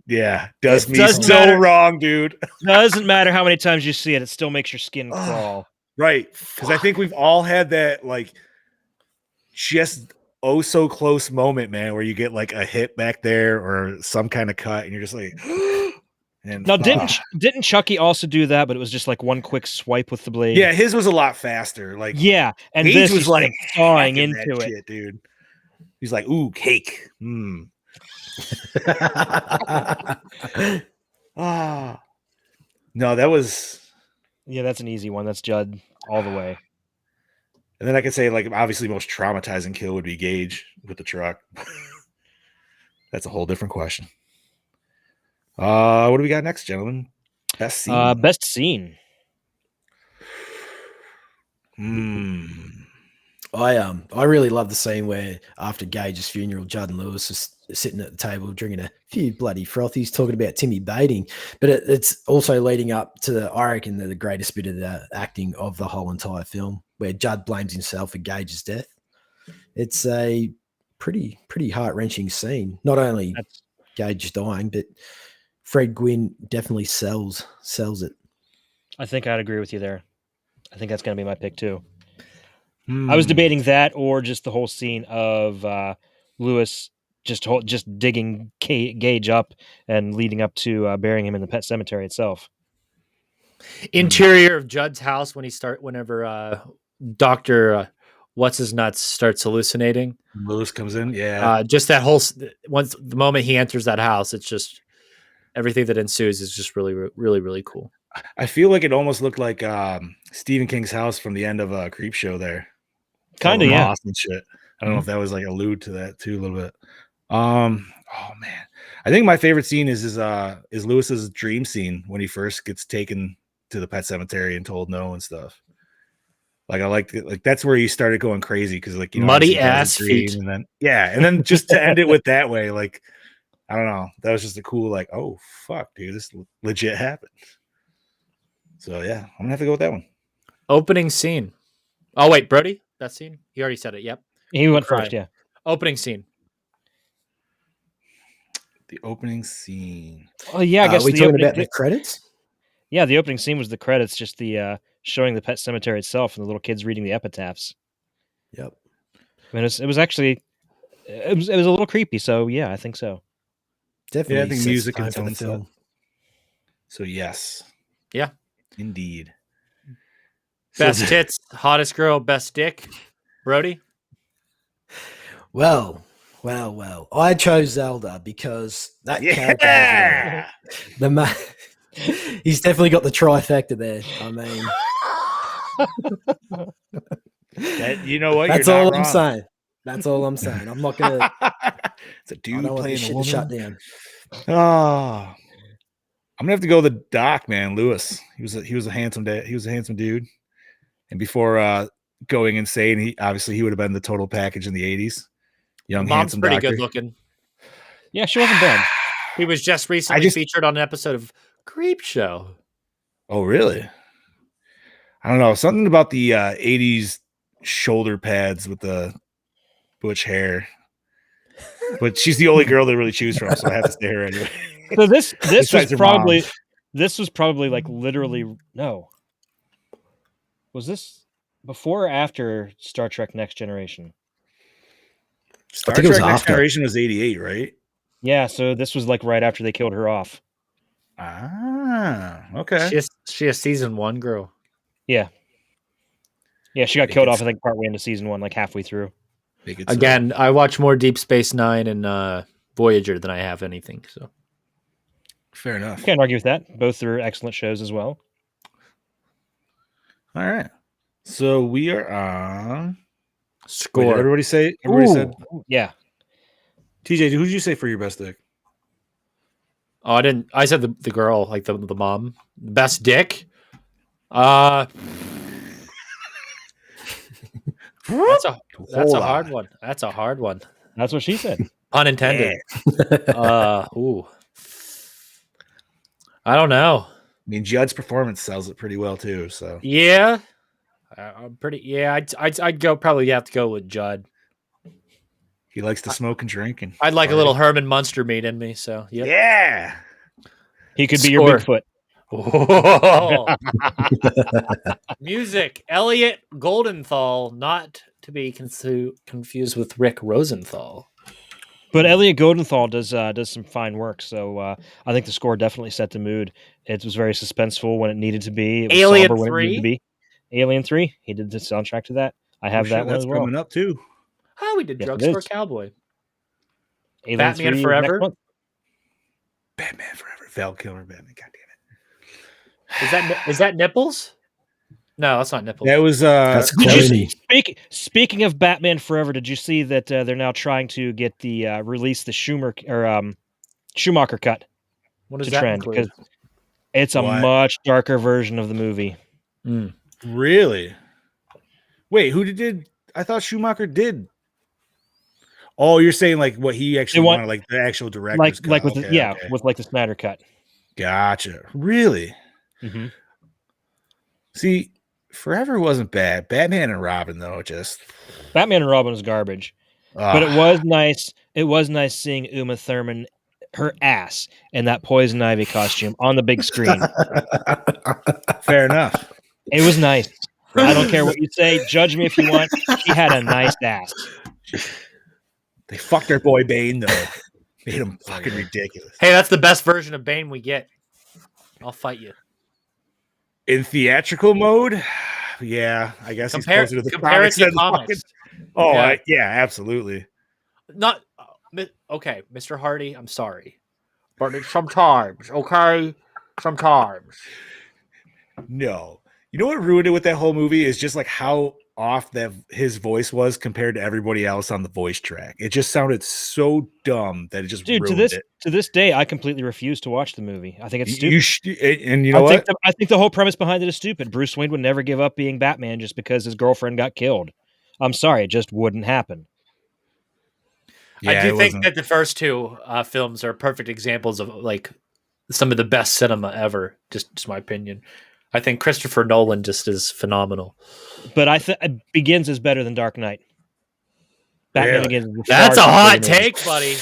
does me so wrong, dude. Doesn't matter how many times you see it, it still makes your skin crawl. Right. Because I think we've all had that like just so close moment, man, where you get like a hit back there or some kind of cut, and you're just like, and now didn't Chucky also do that? But it was just like one quick swipe with the blade. Yeah, his was a lot faster. Like and Gage this was like sawing hacking into that it, shit, dude. He's like, ooh, cake. Ah, no, that was. Yeah, that's an easy one. That's Judd all the way. And then I could say, like, obviously, most traumatizing kill would be Gage with the truck. That's a whole different question. What do we got next, gentlemen? Best scene. Best scene. I really love the scene where after Gage's funeral, Judd and Lewis are sitting at the table drinking a few bloody frothies, talking about Timmy baiting. But it's also leading up to I reckon the greatest bit of the acting of the whole entire film, where Judd blames himself for Gage's death. It's a pretty heart-wrenching scene. Not only Gage dying, but Fred Gwynn definitely sells it. I think I'd agree with you there. I think that's going to be my pick too. I was debating that or just the whole scene of Lewis just digging Gage up and leading up to burying him in the pet cemetery itself. Interior of Judd's house whenever Dr. What's his nuts starts hallucinating. Lewis comes in, just that whole once the moment he enters that house, it's just everything that ensues is just really, really, really cool. I feel like it almost looked like Stephen King's house from the end of Creep Show there. Kind of, yeah. Awesome shit. I don't know if that was like allude to that too a little bit. Oh man, I think my favorite scene is Lewis's dream scene when he first gets taken to the pet cemetery and told no and stuff. Like I liked it. Like that's where he started going crazy because like muddy ass feet, and then just to end it with that way, like I don't know, that was just a cool like oh fuck, dude, this legit happened. So yeah, I'm gonna have to go with that one. Opening scene. Oh wait, Brody, that scene? He already said it. Yep. He went first, yeah. Opening scene. The opening scene. Oh yeah, I guess we talking about the credits? Yeah, the opening scene was the credits, just the showing the pet cemetery itself and the little kids reading the epitaphs. Yep. I mean, it was actually it was a little creepy, so yeah, I think so. Definitely. Yeah, I think music and for the tone film. So yes. Yeah. Indeed. Best tits, hottest girl, best dick. Brody? Well. I chose Zelda because that character he's definitely got the trifecta there. I mean, you know what? That's all I'm saying. That's all I'm saying. I'm not gonna. It's a dude playing shit a woman. to shut down. Oh, I'm gonna have to go with the Doc, man. Lewis. He was a handsome dad. He was a handsome dude. And before going insane, he would have been the total package in the 80s. Young, Mom's handsome pretty doctor. good looking. Yeah, she wasn't bad. He was just recently featured on an episode of Creep Show. Oh, really? I don't know. Something about the 80s shoulder pads with the butch hair. But she's the only girl to really choose from, so I have to stay her anyway. So this was probably like literally no. Was this before or after Star Trek Next Generation? Star Trek Next Generation was 88, right? Yeah, so this was like right after they killed her off. Ah, okay. She a season 1 girl. Yeah. Yeah, she got They killed could off, I think, partway into season 1, like halfway through. Make it so. Again, I watch more Deep Space Nine and Voyager than I have anything. So Fair enough. Can't argue with that. Both are excellent shows as well. All right. So we are on. Wait, score. did everybody say? Everybody said. Yeah. TJ, who did you say for your best dick? Oh, I didn't. I said the girl, like the mom. Best dick. That's a Hold hard on. one. That's a hard one. That's what she said. Pun intended. Ooh. I don't know. I mean, Judd's performance sells it pretty well too. So Yeah. I'm pretty. Yeah, I'd go. Probably have to go with Judd. he likes to smoke and drink, and I'd like a party. little Herman Munster meat in me. So yep. Yeah. He could be your Score. Bigfoot. Oh. Music. Elliot Goldenthal, not to be confused with Rick Rosenthal. But Elliot Goldenthal does some fine work, so I think the score definitely set the mood. It was very suspenseful when it needed to be. It was Alien somber when it 3? needed to be. Alien 3, he did the soundtrack to that. I have that one That's as well. coming up too. Oh, we did Yes, it Drugstore is. Cowboy. Alien Batman 3 is next Forever? month. Batman Forever. Val Kilmer. Batman. God damn it. Is that Nipples? No, that's not Nipples. That was That's Clooney. Speaking of Batman Forever, did you see that they're now trying to get the release the Schumacher cut what does to that trend include? because it's a What? much darker version of the movie. Really? Wait, who did? I thought Schumacher did. Oh, you're saying like what he actually wanted, like the actual director's cut. Like with Okay. with like the Snyder cut. Gotcha. Really? Mm-hmm. See, Forever wasn't bad. Batman and Robin though, just Batman and Robin was garbage, but it was nice. It was nice seeing Uma Thurman, her ass, in that Poison Ivy costume on the big screen. fair enough. It was nice. I don't care what you say. Judge me if you want. She had a nice ass. They fucked their boy Bane though. Made him fucking ridiculous. Hey, that's the best version of Bane we get. I'll fight you. In theatrical mode, yeah, I guess Compare he's closer to the it comics to than comics. fucking- Oh, Yeah. yeah, absolutely. Not okay, Mr. Hardy. I'm sorry, but sometimes, okay, sometimes. No. You know what ruined it with that whole movie is just like how off that his voice was compared to everybody else on the voice track. It just sounded so dumb that it just Dude, ruined it. to this day, I completely refuse to watch the movie. I think it's stupid. And you know what? I think the whole premise behind it is stupid. Bruce Wayne would never give up being Batman just because his girlfriend got killed. I'm sorry, it just wouldn't happen. I do think that the first two films are perfect examples of like some of the best cinema ever. Just my opinion. I think Christopher Nolan just is phenomenal. But I think Begins is better than Dark Knight. Batman Really? Begins. Is That's a far hot superior. take, buddy.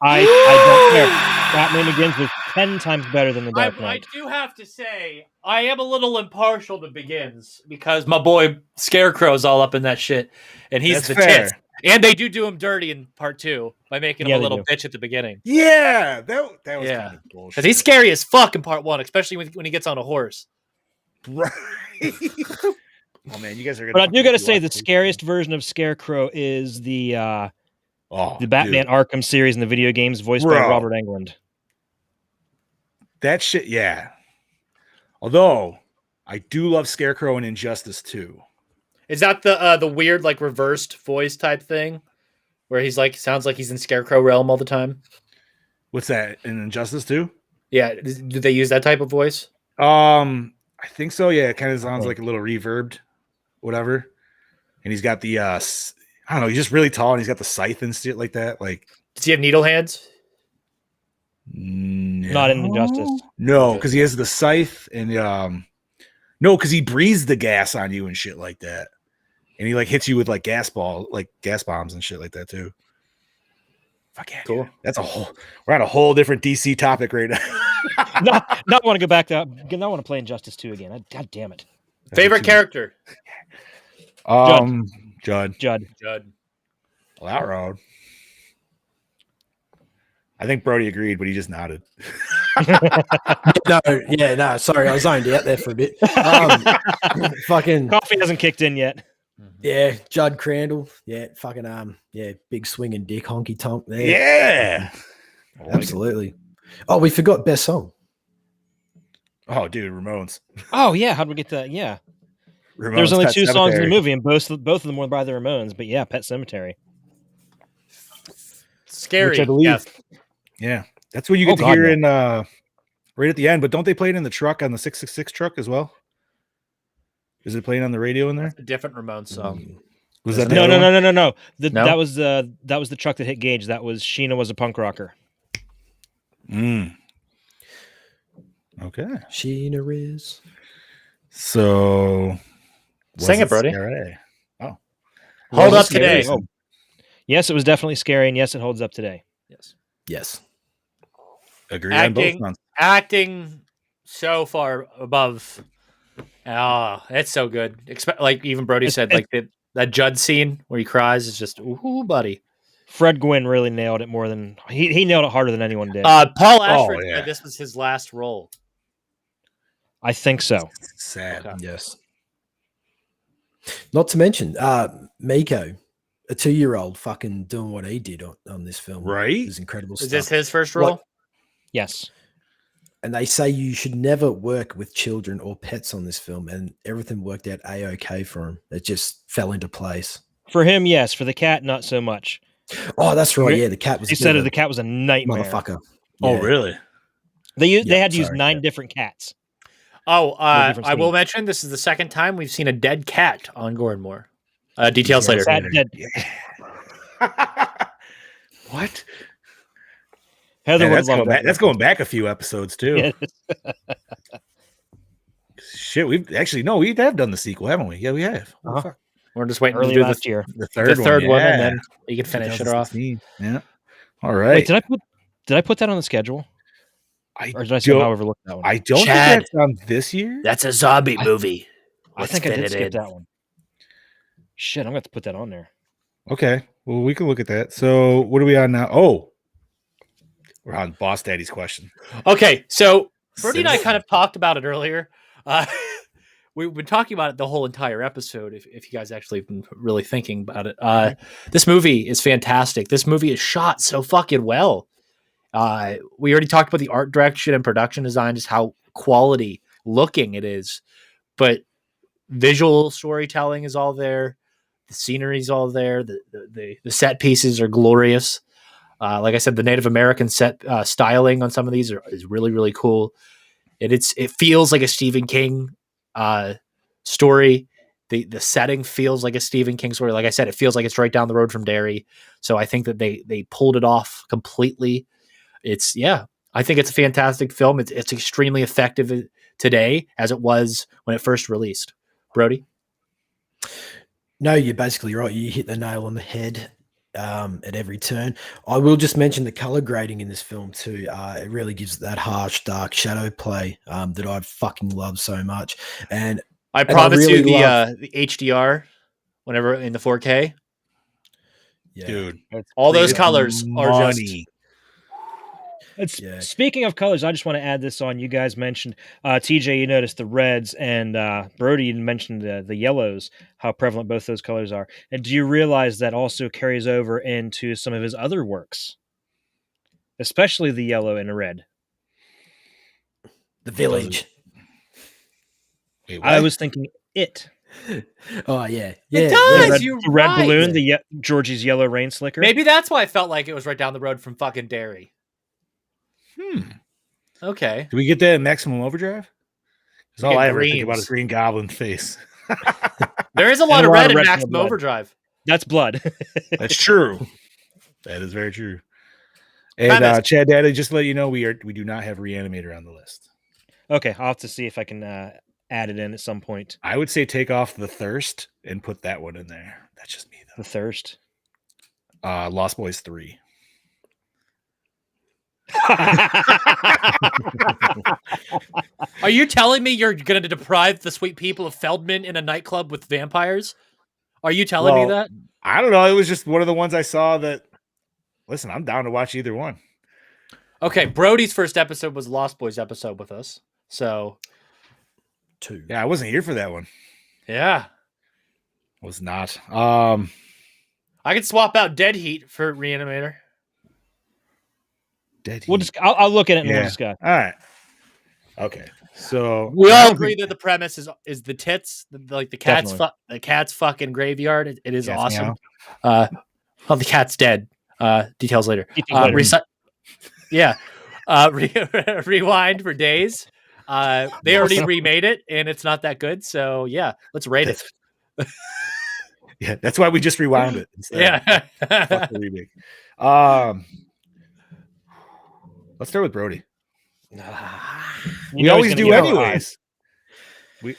I don't care. Batman Begins was 10 times better than the Dark I Knight. do have to say, I am a little impartial to Begins because my boy Scarecrow's all up in that shit, and he's That's the fair. tits. And they do him dirty in part 2 by making him Yeah, a they little do. bitch at the beginning. Yeah, that was Yeah. kind of bullshit. Because he's scary as fuck in part 1, especially when he gets on a horse. Right. Oh man, you guys are gonna. But I do got to fucking say, watch the this. scariest version of Scarecrow is the Oh, Batman dude. Arkham series in the video games, voiced by Bro. Robert Englund. That shit, yeah. Although I do love Scarecrow in Injustice 2. Is that the weird like reversed voice type thing, where he's like sounds like he's in Scarecrow realm all the time? What's that in Injustice 2? Yeah, do they use that type of voice? I think so. Yeah, it kind of sounds like a little reverbed, whatever. And he's got the I don't know, he's just really tall and he's got the scythe and shit like that. Like, Does he have needle hands? no. Not in Injustice. No, because he has the scythe and no, because he breathes the gas on you and shit like that. And he like hits you with like gas bombs and shit like that too. Fuck yeah, Cool. dude. We're on a whole different DC topic right now. Not want to go back to. Not want to play Injustice 2 again. God damn it. Favorite character? Judd. Judd. Well, that road. I think Brody agreed, but he just nodded. No, sorry, I zoned out there for a bit. Fucking Coffee hasn't kicked in yet. Yeah, Judd Crandall. Yeah, fucking yeah, big swinging dick honky tonk there. Yeah. I like it. Absolutely. Oh, we forgot best song. Oh, dude, Ramones. Oh yeah, how'd we get that? Yeah, Ramones. there's only Pet 2 songs in the Sematary. movie, and both of them were by the Ramones. But yeah, Pet Cemetery. Scary. Which I believe. Yes. Yeah. That's what you Oh, get to God, hear no. in right at the end. But don't they play it in the truck on the 666 truck as well? Is it playing on the radio in there? That's a different Ramones song. Was that the No, other no, one? no, no, no, no. No? That was the truck that hit Gage. That was Sheena was a punk rocker. Mm. Okay. Sheena Riz. So Sing it, Brody. Scary? Oh. Hold Was up it scary? today. Oh, Yes, it was definitely scary, and yes, it holds up today. Yes. Yes. agree on both fronts. Acting so far above. Oh, it's so good. Like even Brody said, like that Judd scene where he cries is just ooh, buddy. Fred Gwynn really nailed it more than he nailed it harder than anyone did. Paul Ashford yeah. said this was his last role. I think so. Sad. Okay. Yes. Not to mention, Miko, a 2-year-old, fucking doing what he did on this film. Right? Is incredible Is stuff. this his first role? Like- Yes. And they say you should never work with children or pets on this film, and everything worked out a-okay for him. It just fell into place. For him, yes. For the cat, not so much. Oh, that's right. Yeah, the cat was. He a bit said of the a cat was a nightmare. motherfucker. Oh, Yeah. really? They Yeah, had to use sorry. 9 different cats. Oh, different I will scenes. mention this is the second time we've seen a dead cat on Gore and More. Details later. Cat dead. What? Heather Man, would that's, love going that. back, that's going back a few episodes too. Yeah. Shit, we have done the sequel, haven't we? Yeah, we have. Holy Uh-huh. fuck. We're just waiting Early to do last year. The the third one, and yeah. then you can finish it off. 2016. Yeah. All Wait, right. did I put that on the schedule? I Or did I somehow overlook that one? I don't Chad. think that's on this year. That's a zombie movie. I Let's think I fit did it skip in. that one. Shit, I'm going to have to put that on there. Okay. Well, we can look at that. So what are we on now? Oh, we're on Boss Daddy's question. Okay, so Brody and I Sims. kind of talked about it earlier. We've been talking about it the whole entire episode. If you guys actually have been really thinking about it, this movie is fantastic. This movie is shot so fucking well. We already talked about the art direction and production design, just how quality looking it is, but visual storytelling is all there. The scenery is all there. The set pieces are glorious. Like I said, the Native American set styling on some of these is really, really cool. It feels like a Stephen King story. The setting feels like a Stephen King story. Like I said, it feels like it's right down the road from Derry. So I think that they pulled it off completely. I think it's a fantastic film. It's extremely effective today as it was when it first released. Brody? No, you're basically right. You hit the nail on the head at every turn. I will just mention the color grading in this film too. It really gives that harsh, dark shadow play that I fucking love so much. And I promise really you love- the HDR whenever in the 4K. yeah, Dude. All those It's colors are just money. Yeah. Speaking of colors, I just want to add this on. You guys mentioned TJ. You noticed the reds, and Brody you mentioned the yellows. How prevalent both those colors are. And do you realize that also carries over into some of his other works, especially the yellow and the red? The Village. Wait, I what? was thinking it. Oh yeah, It yeah. does! The red, you're the red right. balloon, Georgie's yellow rain slicker. Maybe that's why I felt like it was right down the road from fucking Derry. Okay. Did we get that in Maximum Overdrive? Because all get I ever think about greens. is Green Goblin face. There is a lot And of a lot red of in red Maximum blood. Overdrive. That's blood. That's true. That is very true. And Premise. Chad Daddy, just to let you know, we do not have Reanimator on the list. Okay, I'll have to see if I can add it in at some point. I would say take off The Thirst and put that one in there. That's just me The Thirst. though. Lost Boys 3. Are you telling me you're going to deprive the sweet people of Feldman in a nightclub with vampires? Are you telling me Well, that? I don't know. It was just one of the ones I saw that. Listen, I'm down to watch either one. Okay, Brody's first episode was Lost Boys episode with us. So, 2. Yeah, I wasn't here for that one. yeah. Was not. I could swap out Dead Heat for Reanimator. Dead We'll Heat. just. I'll look at it and we'll Yeah. discuss. All right. Okay. So We I all don't agree think- that the premise is the tits, like the cat's the cat's fucking graveyard. It is Cat's awesome. meow. Well, the cat's dead. Details later. Details later. Yeah. Rewind for days. They already remade it, and it's not that good. So yeah, let's rate it. Yeah, that's why we just rewound it. Instead. Yeah. Fuck the remake. Let's start with Brody. You know he's always gonna do give it a anyways.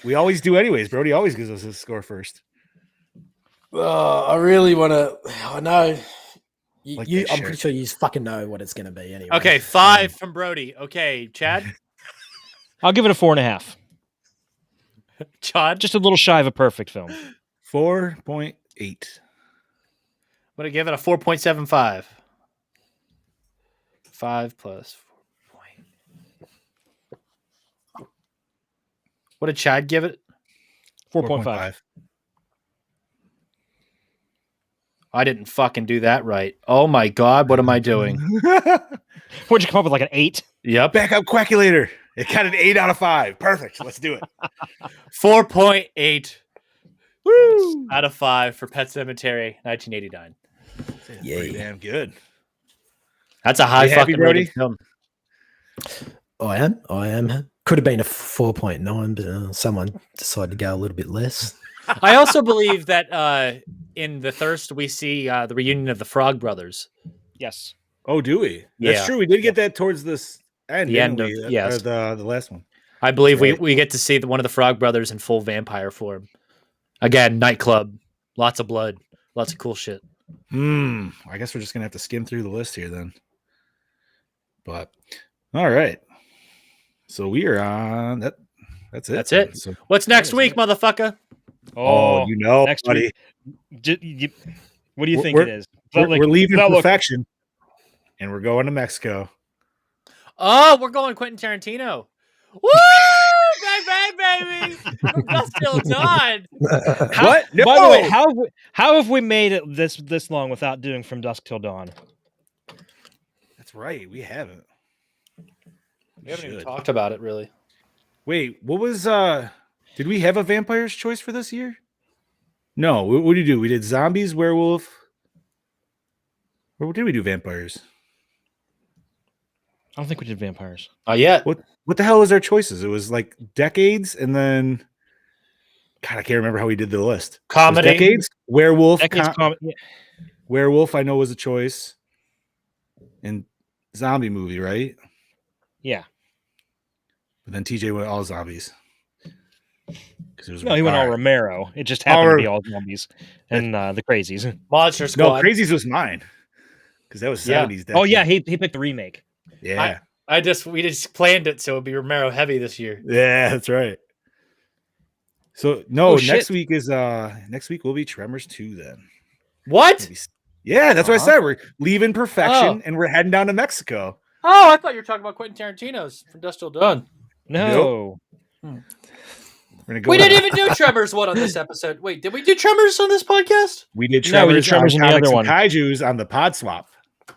We always do anyways. Brody always gives us his score first. I really want to. I know. Like I'm that pretty shirt. sure you fucking know what it's going to be anyway. Okay, 5 from Brody. Okay, Chad, I'll give it a 4.5. John. Just a little shy of a perfect film. 4.8. I'm gonna give it a 4.75. 5 plus 4. What did Chad give it? 4.5. I didn't fucking do that right. Oh my god, what am I doing? Where'd you come up with like an 8? Yep. Backup Quackulator. It got an 8 out of 5. Perfect. Let's do it. 4.8 Woo! out of 5 for Pet Sematary 1989. Yeah. Pretty damn good. That's a high You happy, fucking Brody? rated film. I am. Could have been a 4.9, but someone decided to go a little bit less. I also believe that in The Thirst we see the reunion of the Frog Brothers. Yes. Oh, do we? That's Yeah. true. We did get that towards this end. The didn't end of- we? yes. Or the last one. I believe Right. we get to see one of the Frog Brothers in full vampire form. Again, nightclub, lots of blood, lots of cool shit. I guess we're just gonna have to skim through the list here then. But all right. So we are on that. That's it. That's it. So, What's next that is week, it. motherfucker? Oh, you know, next buddy. week. What do you think We're- it is? We're leaving without looking- perfection, and we're going to Mexico. Oh, we're going Quentin Tarantino. Woo! Bang, bang, baby! From dusk till dawn. What? By the way, No! how have we made it this long without doing From Dusk Till Dawn? That's right. We haven't. We haven't even should. talked about it, really. Wait, what was did we have a vampire's choice for this year? No, what did we do? We did zombies, werewolf. Or did we do vampires? I don't think we did vampires. Oh, yeah. What the hell was our choices? It was like decades and then God, I can't remember how we did the list. It was Comedy. decades, werewolf, Yeah. werewolf I know was a choice. And zombie movie, right? Yeah. But then TJ went all zombies. It was No, he went all right. Romero. It just happened to be all zombies and the crazies. Monster No, Squad. Crazies was mine. Because that was Yeah. 70s. Oh yeah, decade. he picked the remake. Yeah. We just planned it so it'd be Romero heavy this year. Yeah, that's right. So no, Oh, next shit. week will be Tremors 2 then. What? Yeah, that's what I Uh-huh. said. We're leaving perfection Oh. and we're heading down to Mexico. Oh, I thought you were talking about Quentin Tarantino's From Dusk Till Dawn. No. We're gonna go We didn't even do Tremors 1 on this episode. Wait, did we do Tremors on this podcast? We did No, we did Tremors, Tremors in on the Comics other and Kaijus on the pod swap.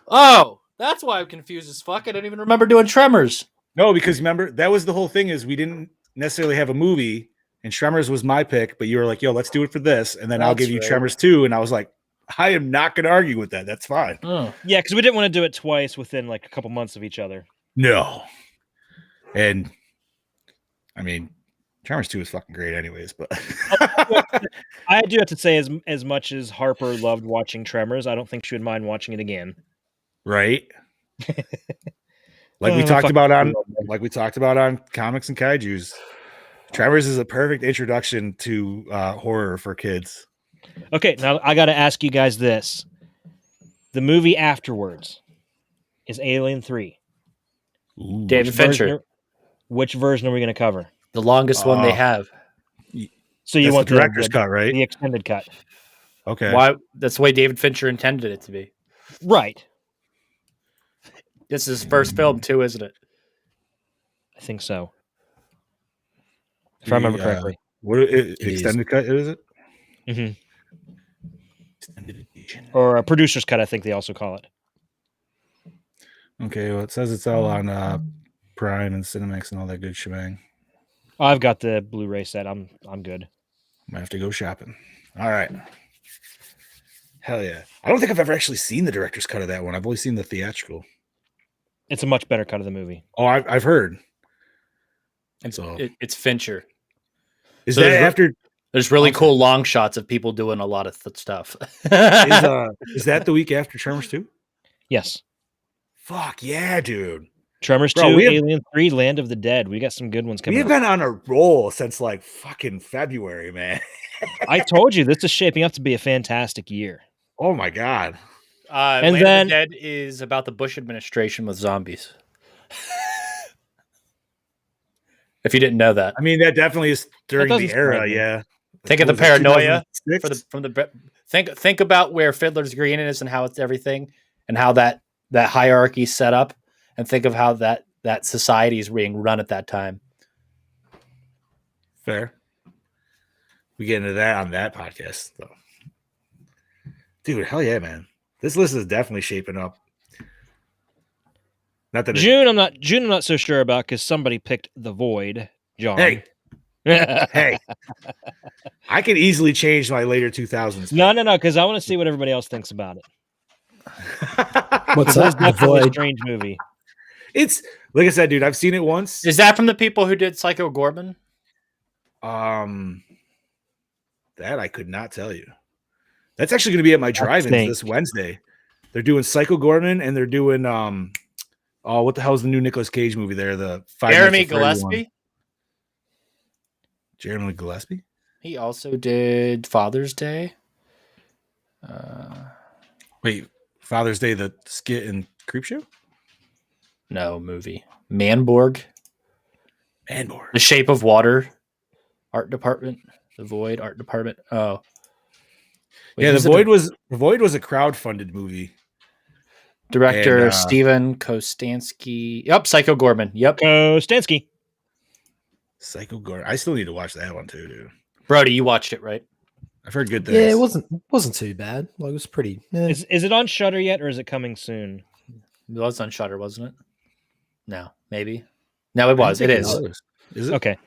Oh, that's why I'm confused as fuck. I don't even remember doing Tremors. No, because remember, that was the whole thing is we didn't necessarily have a movie and Tremors was my pick, but you were like, yo, let's do it for this. And then I'll That's give you right. Tremors 2. And I was like, I am not going to argue with that. That's fine. Oh. Yeah, because we didn't want to do it twice within like a couple months of each other. No. And I mean, Tremors 2 is fucking great anyways, but I do have to say, as much as Harper loved watching Tremors, I don't think she would mind watching it again. right. Like we talked about on Comics and Kaijus. Tremors is a perfect introduction to horror for kids. Okay, now I got to ask you guys this: the movie afterwards is Alien 3. David Fincher, Which version are we going to cover? the longest one they have. So you That's want the director's cut, right? the extended cut, Okay. Why? That's the way David Fincher intended it to be. right? This is his first film too, isn't it? I think so, if I remember correctly. What extended cut is it? Mhm. Or a producer's cut, I think they also call it. Okay, well, it says it's all on Prime and Cinemax and all that good shebang. I've got the Blu-ray set. I'm good. Might have to go shopping. All right. Hell yeah. I don't think I've ever actually seen the director's cut of that one. I've only seen the theatrical. It's a much better cut of the movie. Oh, I've heard. It's Fincher. Is So that after? There's really cool long shots of people doing a lot of stuff. Is that the week after Tremors 2? Yes. Fuck yeah, dude. Tremors 2, Alien 3, Land of the Dead. We got some good ones coming. We've been on a roll since like fucking February, man. I told you this is shaping up to be a fantastic year. Oh my god. And Land of the Dead is about the Bush administration with zombies. If you didn't know that. I mean, that definitely is during the era, yeah. Think of the paranoia think about where Fiddler's Green is and how it's everything and how that hierarchy set up, and think of how that society is being run at that time. Fair. We get into that on that podcast, though. Dude, hell yeah, man. This list is definitely shaping up. Not that June, I'm not so sure about because somebody picked The Void, John. Hey. Hey. I could easily change my later 2000s. No, because I want to see what everybody else thinks about it. What's that? That's a strange movie. It's like I said, dude, I've seen it once. Is that from the people who did Psycho Gorman? That I could not tell you. That's actually going to be at my drive-in this Wednesday. They're doing Psycho Gorman and they're doing what the hell is the new Nicolas Cage movie there? The Jeremy Gillespie. Jeremy Gillespie? He also did Father's Day. Wait, Father's Day, the skit and Creepshow? No, movie. Manborg. Manborg. The Shape of Water. Art department. The Void art department. Oh. Wait, yeah, The Void was a crowd-funded movie. Director Steven Kostansky. Yep, Psycho Gorman. Yep. Kostansky. Psycho Gorman. I still need to watch that one too, dude. Brody, you watched it, right? I've heard good things. Yeah, it wasn't too bad. Like, it was pretty. Is it on Shudder yet, or is it coming soon? It was on Shudder, wasn't it? No, maybe. No, it was. It is. Is it? Okay.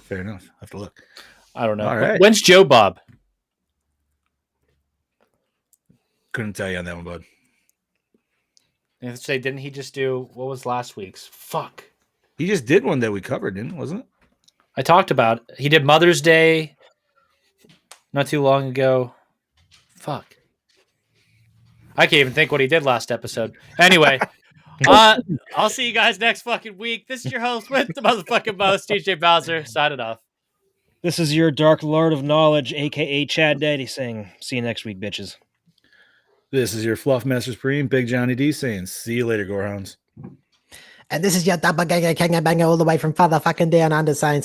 Fair enough. I have to look. I don't know. All right. When's Joe Bob? Couldn't tell you on that one, bud. And say, didn't he just do what was last week's? Fuck. He just did one that we covered, wasn't it? I talked about it. He did Mother's Day not too long ago. Fuck. I can't even think what he did last episode. Anyway, I'll see you guys next fucking week. This is your host with the motherfucking most, TJ Bowser. Signing off. This is your Dark Lord of Knowledge, a.k.a. Chad Daddy, saying, see you next week, bitches. This is your Fluff Master Supreme, Big Johnny D, saying, see you later, Gorehounds. And this is your double ganger king and banger all the way from father fucking down under saying